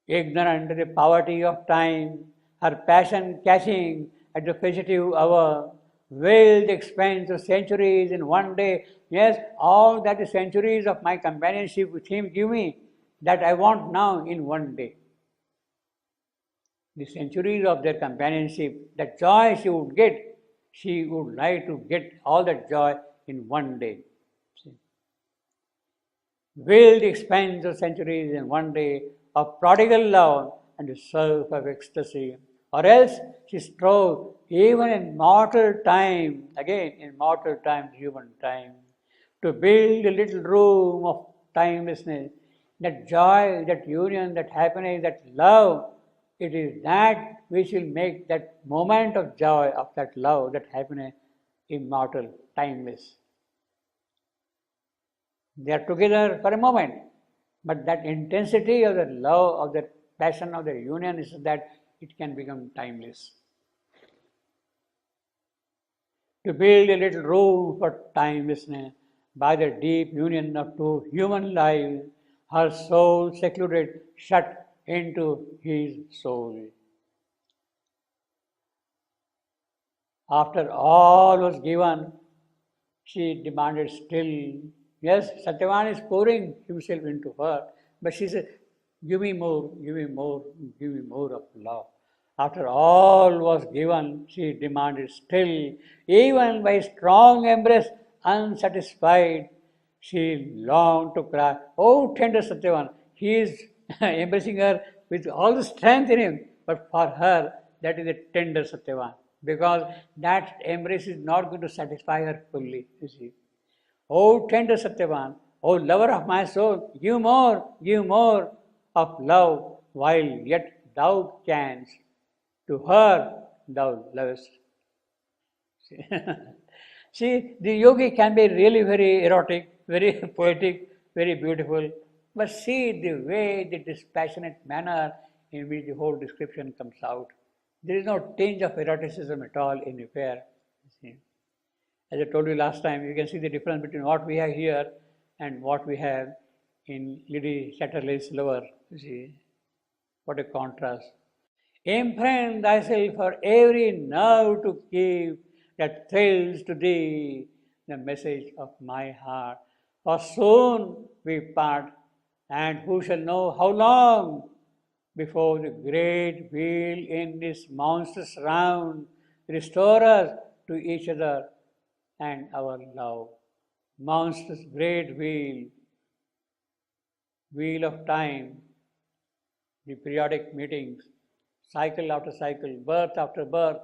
Ignorant of the poverty of time, her passion catching at the fugitive hour, veiled the expense of centuries in one day. Yes, all that the centuries of my companionship with him give me, that I want now in one day. The centuries of their companionship, that joy she would get, she would like to get all that joy in one day. Veiled the expense of centuries in one day of prodigal love and the surf of ecstasy. Or else she strove even in mortal time, again in mortal time, human time, to build a little room of timelessness, that joy, that union, that happiness, that love. It is that which will make that moment of joy, of that love, that happiness, immortal, timeless. They are together for a moment, but that intensity of the love, of the passion, of the union is that it can become timeless. To build a little room for timelessness by the deep union of two human lives, her soul secluded, shut into his soul. After all was given, she demanded still. Yes, Satyavan is pouring himself into her, but she said, give me more, give me more, give me more of love. After all was given, she demanded still, even by strong embrace, unsatisfied. She longed to cry, "Oh, tender Satyavan!" He is embracing her with all the strength in him. But for her, that is a tender Satyavan. Because that embrace is not going to satisfy her fully, you see. "Oh, tender Satyavan, oh, lover of my soul, give more of love, while yet thou canst. To her thou lovest." See, the yogi can be really very erotic, very poetic, very beautiful, but see the way, the dispassionate manner in which the whole description comes out. There is no tinge of eroticism at all in the affair. See. As I told you last time, you can see the difference between what we have here and what we have in Lady Chatterley's lover. You see, what a contrast. Imprint thyself for every nerve to keep that thrills to thee the message of my heart. For soon we part, and who shall know how long before the great wheel in this monstrous round restore us to each other and our love. Monstrous great wheel, wheel of time, the periodic meetings, cycle after cycle, birth after birth.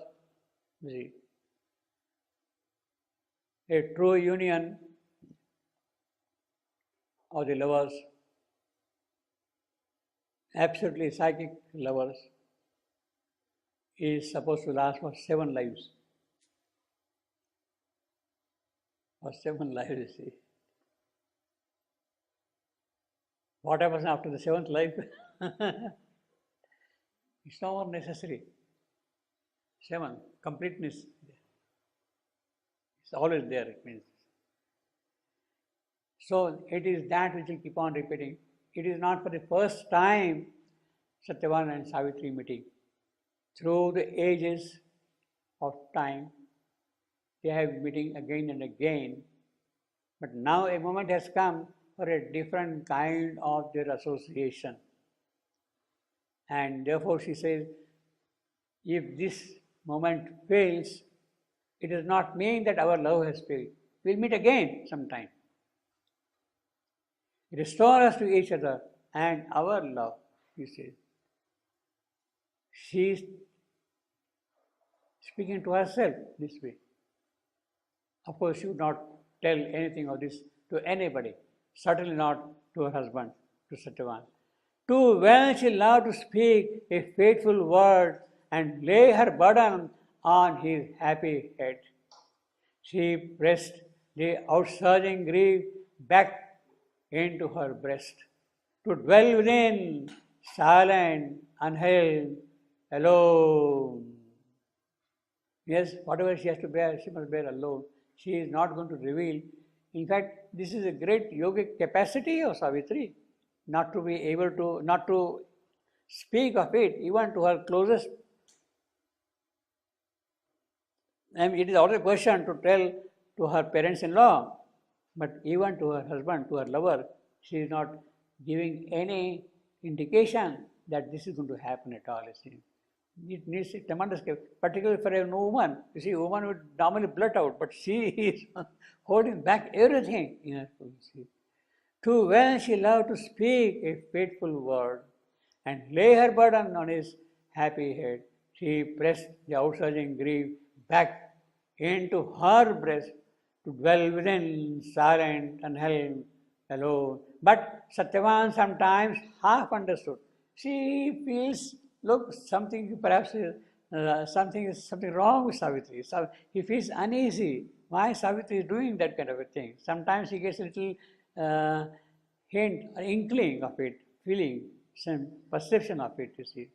You see. A true union of the lovers, absolutely psychic lovers, is supposed to last for 7 lives. For 7 lives, you see. What happens after the 7th life? It's no more necessary. 7, completeness. It's always there, it means. So it is that which will keep on repeating. It is not for the first time Satyavan and Savitri meeting. Through the ages of time, they have been meeting again and again. But now a moment has come for a different kind of their association. And therefore she says, if this moment fails, it does not mean that our love has failed. We'll meet again sometime. Restore us to each other and our love, he says. She is speaking to herself this way. Of course, she would not tell anything of this to anybody, certainly not to her husband, to Satyavan. Too well she loved to speak a faithful word and lay her burden on his happy head. She pressed the outsurging grief back into her breast, to dwell within, silent, unheld, alone. Yes, whatever she has to bear, she must bear alone. She is not going to reveal. In fact, this is a great yogic capacity of Savitri, not to speak of it even to her closest. And it is out of the question to tell to her parents-in-law, but even to her husband, to her lover, she is not giving any indication that this is going to happen at all. It needs a tremendous care, particularly for a woman. You see, a woman would normally blurt out, but she is holding back everything in her. Too well she loved to speak a faithful word and lay her burden on his happy head. She pressed the outsurging grief back into her breast to dwell within, silent and held alone. But Satyavan sometimes half understood. She feels, look, something perhaps something wrong with Savitri. So he feels uneasy. Why Savitri is doing that kind of a thing? Sometimes he gets a little hint or inkling of it, feeling, some perception of it, you see.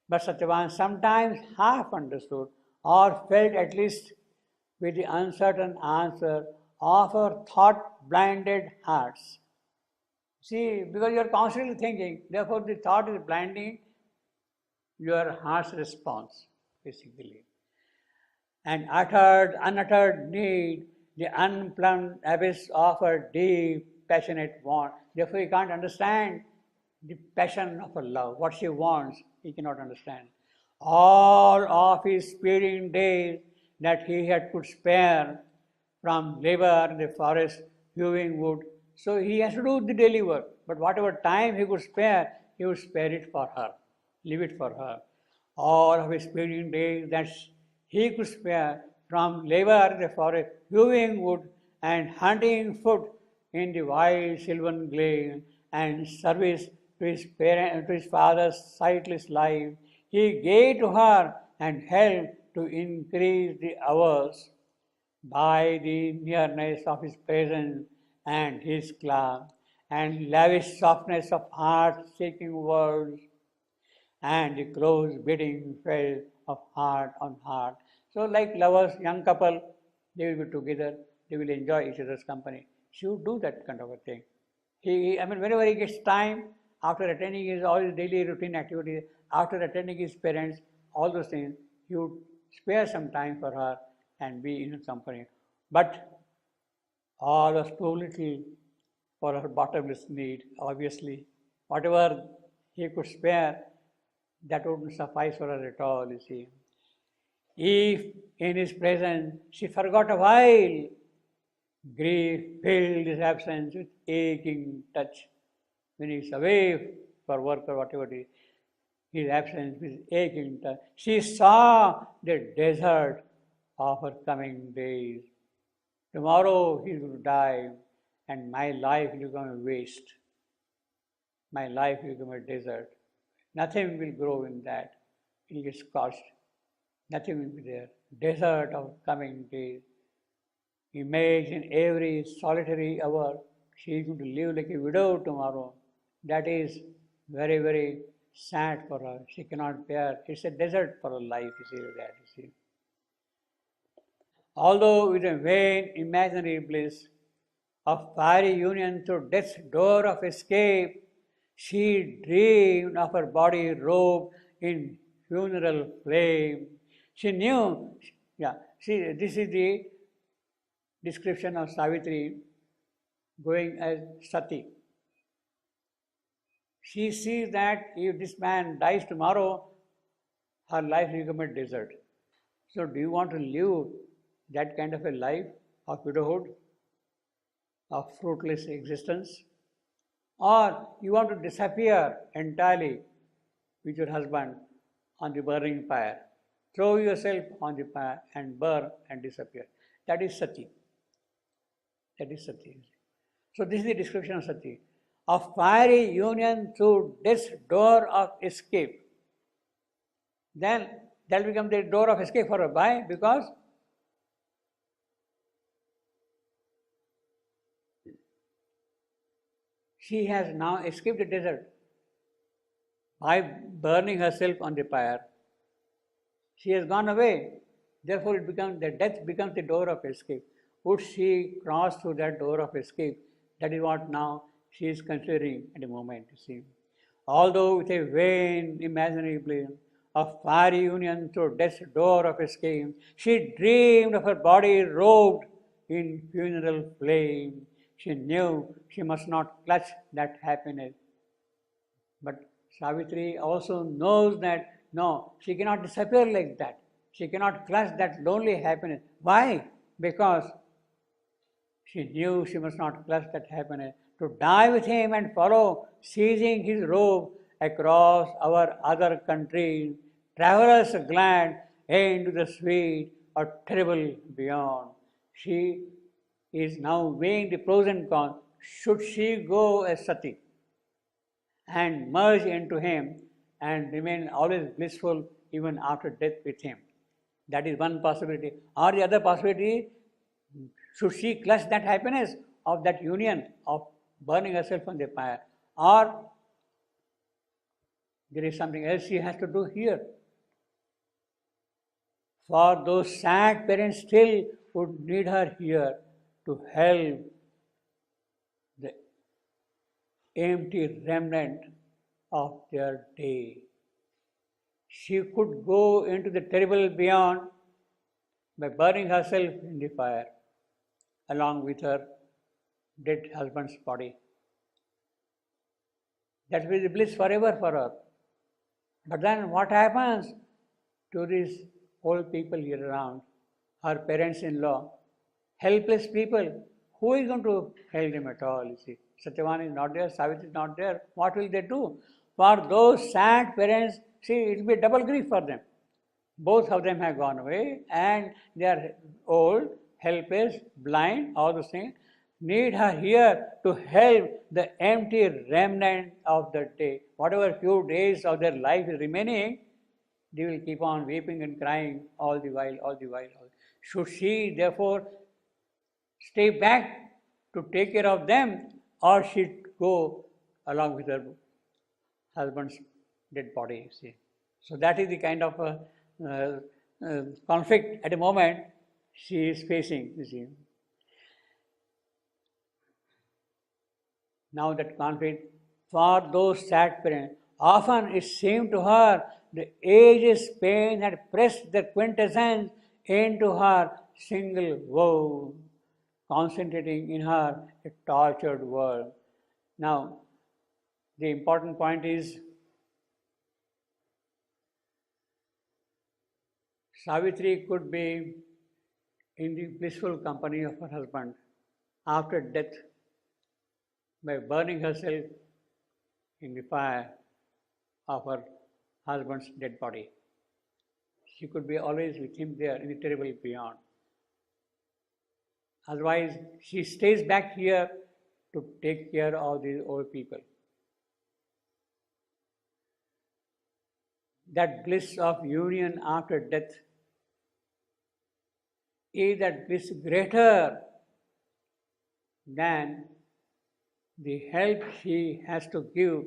But Satyavan sometimes half understood or felt at least with the uncertain answer of our thought-blinded hearts. See, because you are constantly thinking, therefore the thought is blinding your heart's response, basically. And unuttered need, the unplumbed abyss of her deep, passionate want. Therefore, he can't understand the passion of her love, what she wants, he cannot understand. All of his speeding days that he had could spare from labor in the forest hewing wood. So he has to do the daily work. But whatever time he could spare, he would spare it for her, leave it for her. All of his spending days that he could spare from labor in the forest, hewing wood and hunting food in the wild sylvan glade and service to his parent, to his father's sightless life, he gave to her and helped to increase the hours by the nearness of his presence and his class, and lavish softness of heart-seeking words, and the close bidding fell of heart on heart. So, like lovers, young couple, they will be together, they will enjoy each other's company. She would do that kind of a thing. Whenever he gets time, after attending his all his daily routine activities, after attending his parents, all those things, he would spare some time for her and be in her company. But all was too little for her bottomless need, obviously. Whatever he could spare, that wouldn't suffice for her at all, you see. If in his presence she forgot a while, grief filled his absence with aching touch. When he is away for work or whatever it is, his absence with aching touch. She saw the desert of her coming days. Tomorrow he will die, and my life will become a waste. My life will become a desert. Nothing will grow in that. It will get scorched. Nothing will be there. Desert of coming days. Imagine every solitary hour she is going to live like a widow tomorrow. That is very, very sad for her. She cannot bear. It's a desert for her life, you see that, you see. Although with a vain imaginary bliss of fiery union through death's door of escape, she dreamed of her body robed in funeral flame. She knew, see, this is the description of Savitri going as Sati. She sees that if this man dies tomorrow, her life will become a desert. So, do you want to live that kind of a life of widowhood, of fruitless existence? Or you want to disappear entirely with your husband on the burning pyre? Throw yourself on the pyre and burn and disappear. That is Sati. That is Sati. So this is the description of Sati. Of fiery union through death's door of escape. Then that will become the door of escape for her. Why? Because she has now escaped the desert by burning herself on the pyre. She has gone away. Therefore, death becomes the door of escape. Would she cross through that door of escape? That is what now she is considering at the moment, you see. Although with a vain imaginary plan of fiery union through death's door of escape, she dreamed of her body robed in funeral flame. She knew she must not clutch that happiness. But Savitri also knows that no, she cannot disappear like that. She cannot clutch that lonely happiness. Why? Because she knew she must not clutch that happiness. To die with him and follow, seizing his robe across our other countries, travelers glad into the sweet or terrible beyond. She is now weighing the pros and cons. Should she go as Sati and merge into him and remain always blissful even after death with him? That is one possibility. Or the other possibility, should she clutch that happiness of that union of burning herself on the fire? Or there is something else she has to do here. For those sad parents still would need her here to help the empty remnant of their day. She could go into the terrible beyond by burning herself in the fire along with her dead husband's body. That will be bliss forever for her. But then what happens to these old people here around, her parents-in-law, helpless people who is going to help them at all, you see? Satyavan is not there, Savitri is not there. What will they do? For those sad parents, see, it will be double grief for them. Both of them have gone away and they are old, helpless, blind, all those things. Need her here to help the empty remnant of the day. Whatever few days of their life is remaining, they will keep on weeping and crying all the while, all the while. Should she therefore stay back to take care of them, or should go along with her husband's dead body? See, so that is the kind of conflict at the moment she is facing. You see, now that conflict for those sad parents, often it seemed to her the age's pain had pressed the quintessence into her single woe, concentrating in her a tortured world. Now, the important point is Savitri could be in the blissful company of her husband after death by burning herself in the fire of her husband's dead body. She could be always with him there in the terrible beyond. Otherwise, she stays back here to take care of these old people. That bliss of union after death, is that bliss greater than the help she has to give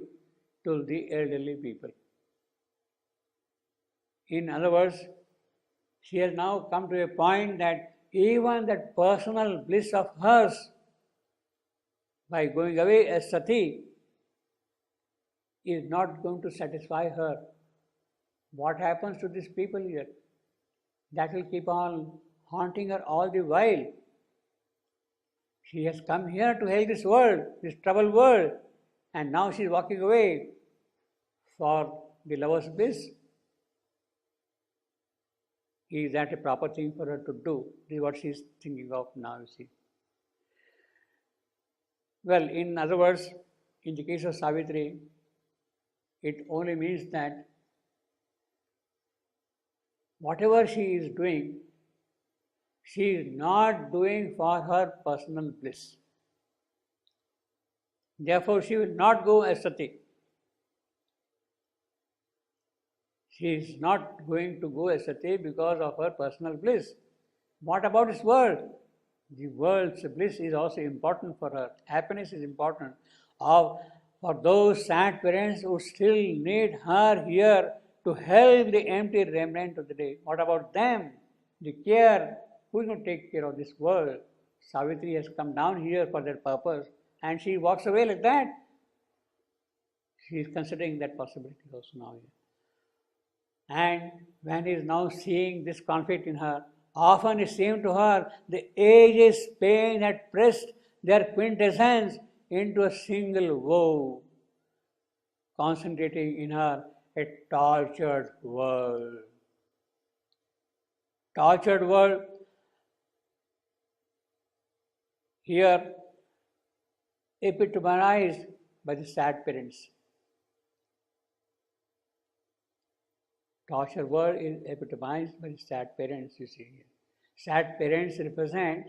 to the elderly people? In other words, she has now come to a point that even that personal bliss of hers by going away as sati is not going to satisfy her. What happens to these people here? That will keep on haunting her all the while. She has come here to help this world, this troubled world, and now she is walking away for the lover's bliss. Is that a proper thing for her to do? This is what she is thinking of now, you see. Well, in other words, in the case of Savitri, it only means that whatever she is doing, she is not doing for her personal bliss. Therefore, she will not go as sati. She is not going to go as sati because of her personal bliss. What about this world? The world's bliss is also important for her. Happiness is important. For those sad parents who still need her here to help the empty remnant of the day. What about them? The care. Who is going to take care of this world? Savitri has come down here for that purpose, and she walks away like that. She is considering that possibility also now here. And when he is now seeing this conflict in her, often it seemed to her the age's pain had pressed their quintessence into a single woe, concentrating in her a tortured world. Tortured world, here epitomized by the sad parents. Tortured world is epitomized by the sad parents, you see here. Sad parents represent,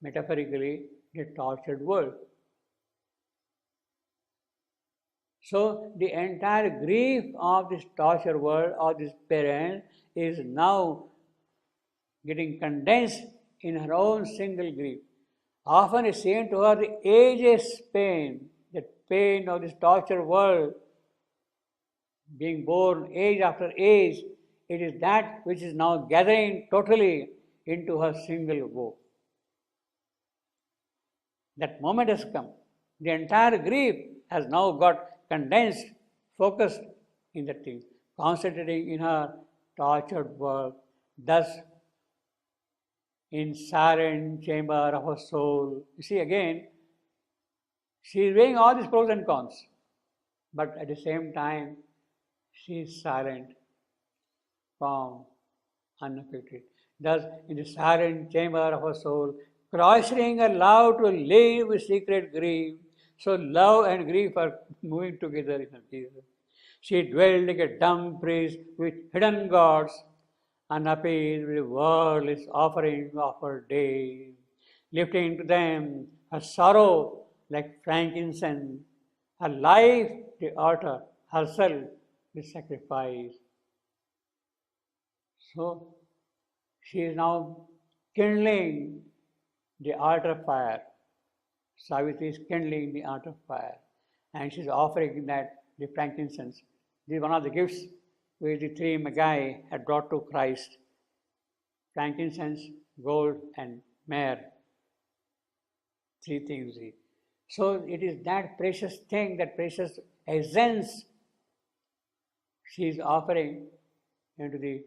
metaphorically, the tortured world. So, the entire grief of this tortured world, of this parent, is now getting condensed in her own single grief. Often it seems to her the age's pain, the pain of this tortured world, being born age after age, it is that which is now gathering totally into her single woe. That moment has come. The entire grief has now got condensed, focused in that thing, concentrating in her tortured world. Thus, in silent chamber of her soul, you see again, she is weighing all these pros and cons, but at the same time, she is silent, calm, unaffected. Thus, in the silent chamber of her soul, cloistering her love to live with secret grief. So love and grief are moving together in her Jesus. She dwelled like a dumb priest with hidden gods, unappeased with the world's offering of her day, lifting to them her sorrow like frankincense, her life the altar, herself the sacrifice. So she is now kindling the altar fire. Savitri is kindling the altar fire, and she is offering that the frankincense. This is one of the gifts which the three Magi had brought to Christ: frankincense, gold, and myrrh. Three things. So it is that precious thing, that precious essence, she is offering into the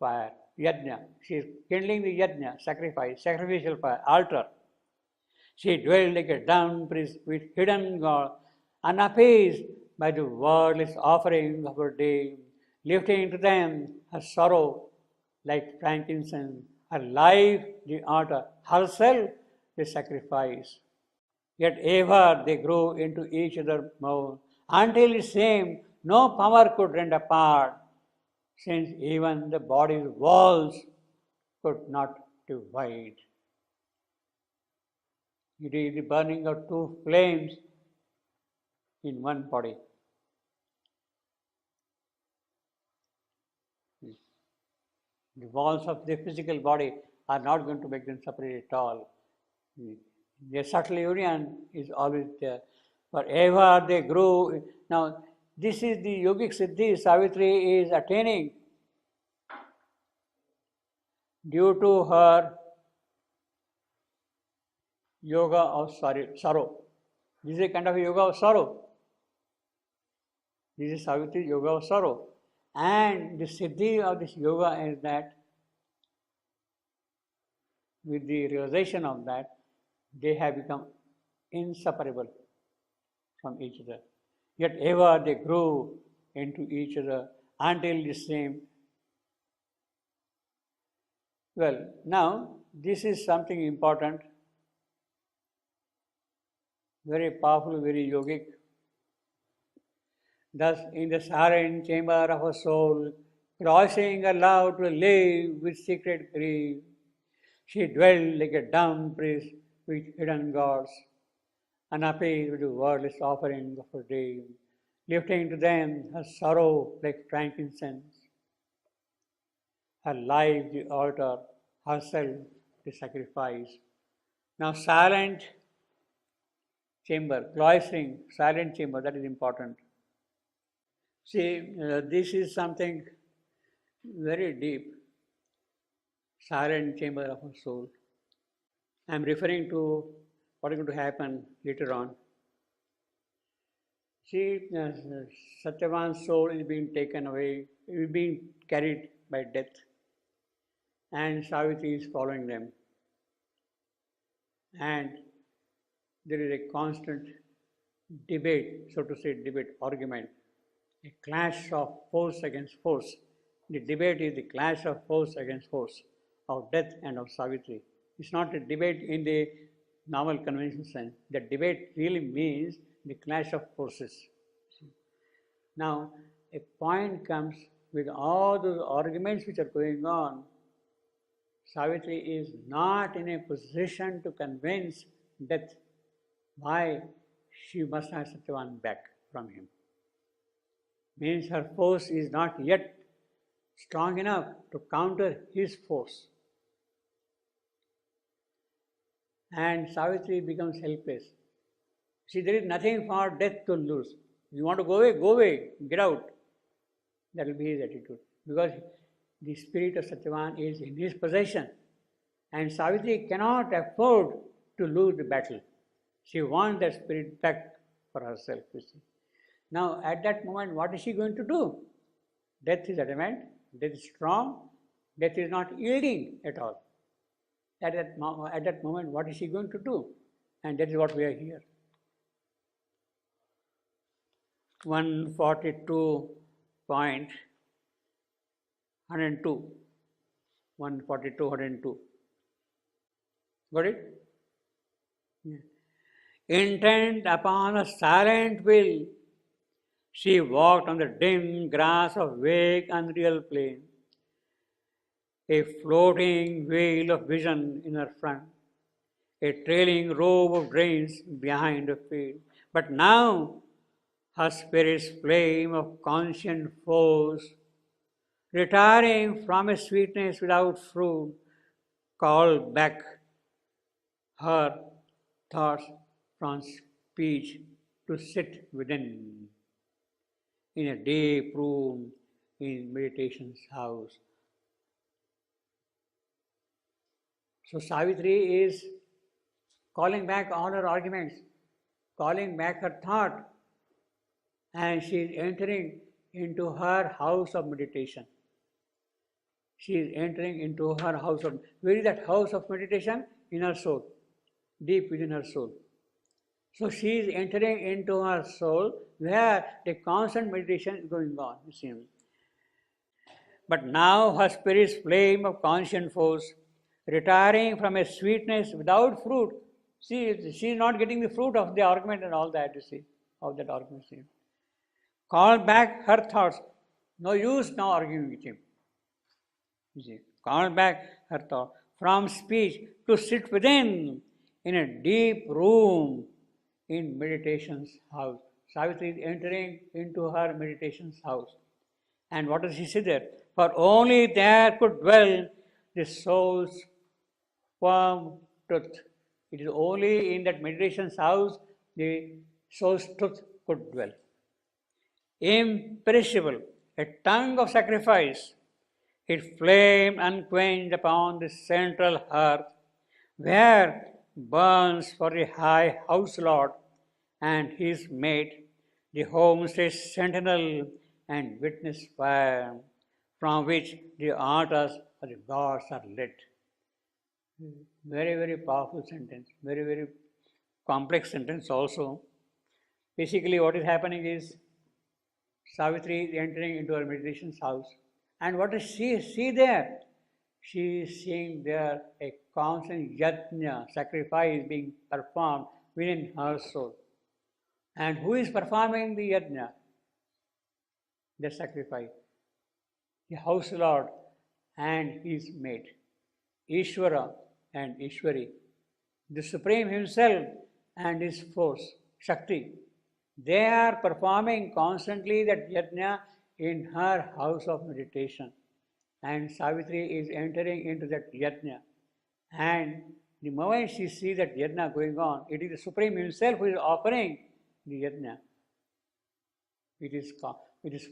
fire. Yajna. She is kindling the yajna, sacrifice, sacrificial fire, altar. She dwelled like a dumb priest with hidden God, unappeased by the wordless offering of her day, lifting to them her sorrow like frankincense, her life the altar, herself the sacrifice. Yet ever they grew into each other more, until it seemed no power could rend apart, since even the body's walls could not divide. It is the burning of two flames in one body. The walls of the physical body are not going to make them separate at all. Their subtle union is always there. Forever they grew. Now, this is the yogic siddhi Savitri is attaining due to her yoga of sorrow. This is a kind of a yoga of sorrow. This is Savitri yoga of sorrow. And the siddhi of this yoga is that with the realization of that, they have become inseparable from each other. Yet ever they grew into each other until the same. Well, now this is something important, very powerful, very yogic. Thus, in the silent chamber of her soul, crossing aloud to live with secret grief, she dwelled like a dumb priest with hidden gods, unappeased with the wordless offerings of her day, lifting to them her sorrow like frankincense, her life the altar, herself the sacrifice. Now, silent chamber, cloistering, silent chamber, that is important. See, this is something very deep, silent chamber of our soul. I am referring to what is going to happen later on. See, Satyavan's soul is being taken away, is being carried by death, and Savitri is following them. And there is a constant debate, so to say, argument, a clash of force against force. The debate is the clash of force against force, of death and of Savitri. It's not a debate in the normal conventional sense. The debate really means the clash of forces. Now, a point comes with all those arguments which are going on. Savitri is not in a position to convince death why she must have Satyavan back from him. Means her force is not yet strong enough to counter his force. And Savitri becomes helpless. See, there is nothing for death to lose. You want to go away, get out. That will be his attitude. Because the spirit of Satyavan is in his possession. And Savitri cannot afford to lose the battle. She wants that spirit back for herself, you see. Now, at that moment, what is she going to do? Death is adamant, death is strong, death is not yielding at all. At that moment, what is she going to do? And that is what we are here. 142.102. 142, 102. Got it? Yeah. Intent upon a silent will, she walked on the dim grass of vague, unreal plain, a floating veil of vision in her front, a trailing robe of drains behind her feet. But now her spirit's flame of conscient force, retiring from a sweetness without fruit, called back her thoughts from speech to sit within in a deep room in meditation's house. So Savitri is calling back all her arguments, calling back her thought, and she is entering into her house of meditation. She is entering into her house of, where is that house of meditation? In her soul, deep within her soul. So she is entering into her soul where the constant meditation is going on, you see. But now her spirit's flame of conscious force, retiring from a sweetness without fruit, she is not getting the fruit of the argument and all that, you see, of that argument. See. Call back her thoughts. No use now arguing with him. You see. Call back her thought from speech to sit within in a deep room in meditation's house. Savitri is entering into her meditation's house. And what does she say there? For only there could dwell the soul's firm truth. It is only in that meditation's house the soul's truth could dwell. Imperishable, a tongue of sacrifice, it flamed unquenched upon the central hearth, where burns for the high house lord and his mate, the homestead's sentinel and witness fire, from which the altars of the gods are lit. Very, very powerful sentence, very, very complex sentence also. Basically, what is happening is Savitri is entering into her meditation's house. And what does she see there? She is seeing there a constant yajna, sacrifice being performed within her soul. And who is performing the yajna? The sacrifice. The house lord and his mate. Ishvara and Ishwari. The Supreme Himself and His force, Shakti. They are performing constantly that yajna in her house of meditation. And Savitri is entering into that yajna. And the moment she sees that yajna going on, it is the Supreme Himself who is offering the yajna. It is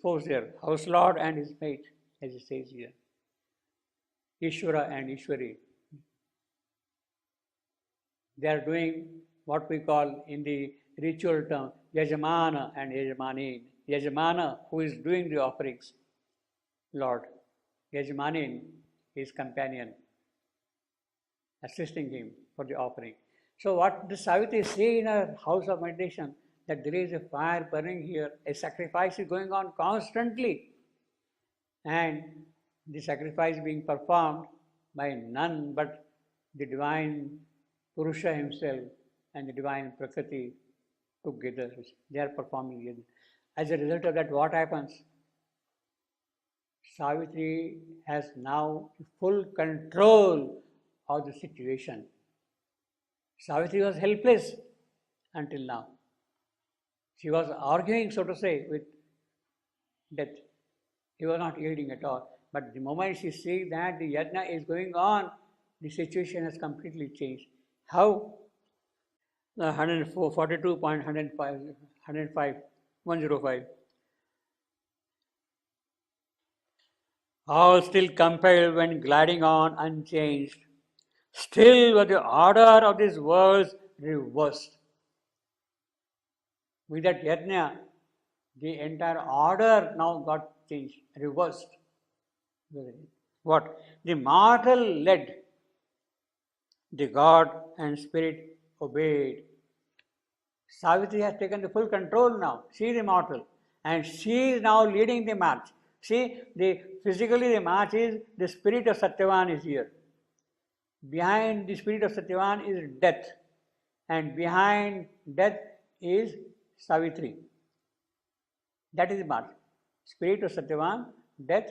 forced there, house lord and his mate, as it says here. Ishvara and Ishwari. They are doing what we call in the ritual term Yajamana and Yajamanin. Yajamana, who is doing the offerings, Lord. Yajamanin, his companion, assisting him for the offering. So what does Savitri say in her house of meditation? That there is a fire burning here, a sacrifice is going on constantly. And the sacrifice being performed by none but the divine Purusha himself and the divine Prakriti together. They are performing it. As a result of that, what happens? Savitri has now full control of the situation. Savitri was helpless until now. She was arguing, so to say, with death. He was not yielding at all. But the moment she sees that the yajna is going on, the situation has completely changed. How? 105. All still compelled when gliding on unchanged, still were the order of these worlds reversed. With that yajna, the entire order now got changed, reversed. What? The mortal led, the God and Spirit obeyed. Savitri has taken the full control now. She is immortal. And she is now leading the march. See, physically the march is, the spirit of Satyavan is here. Behind the spirit of Satyavan is death, and behind death is Savitri. That is the mark. Spirit of Satyavan, death,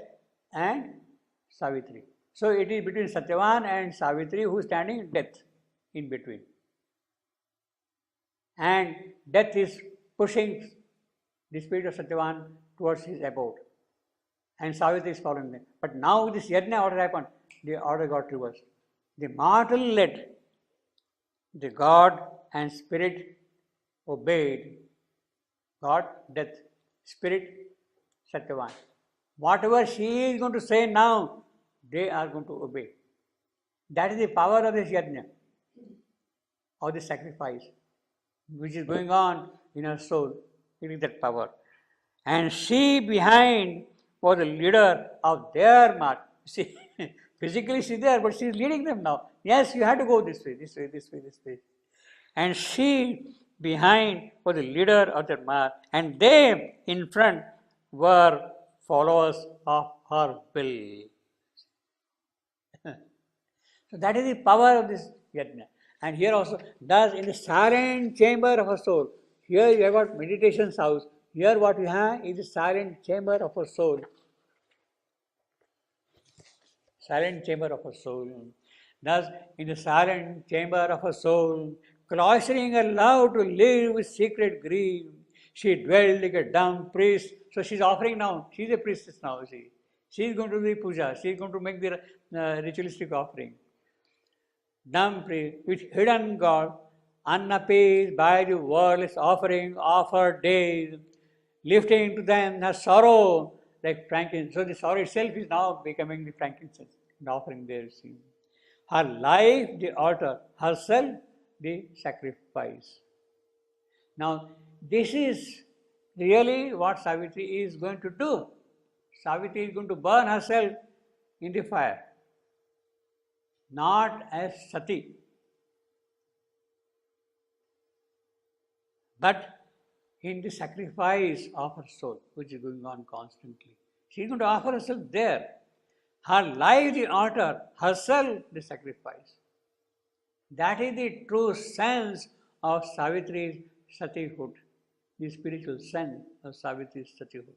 and Savitri. So it is between Satyavan and Savitri who is standing death in between. And death is pushing the spirit of Satyavan towards his abode. And Savitri is following them. But now this yajna, what happened? The order got reversed. The mortal led, the God and spirit obeyed. God, death, spirit, Satyavan. Whatever she is going to say now, they are going to obey. That is the power of this yajna, of the sacrifice, which is going on in her soul. It is that power. And she behind was the leader of their march. See, physically she's there, but she's leading them now. Yes, you have to go this way, this way, this way, this way. And she behind was the leader of their march, and they in front were followers of her will. So that is the power of this yajna. And here also, thus in the silent chamber of her soul, here you have got meditation's house. Here what you have is the silent chamber of her soul. Silent chamber of her soul. Thus, in the silent chamber of her soul, cloistering her love to live with secret grief, she dwelled like a dumb priest. So she's offering now. She's a priestess now, see. She's going to do the puja. She's going to make the ritualistic offering. Dumb priest, with hidden God, unappeased by the world's offering of her days, lifting to them her sorrow like frankincense. So the sorrow itself is now becoming the frankincense and offering their sin. Her life, the altar, herself, the sacrifice. Now, this is really what Savitri is going to do. Savitri is going to burn herself in the fire, not as Sati, but in the sacrifice of her soul, which is going on constantly. She is going to offer herself there. Her life, the altar, herself, the sacrifice. That is the true sense of Savitri's Satihood, the spiritual sense of Savitri's Satihood.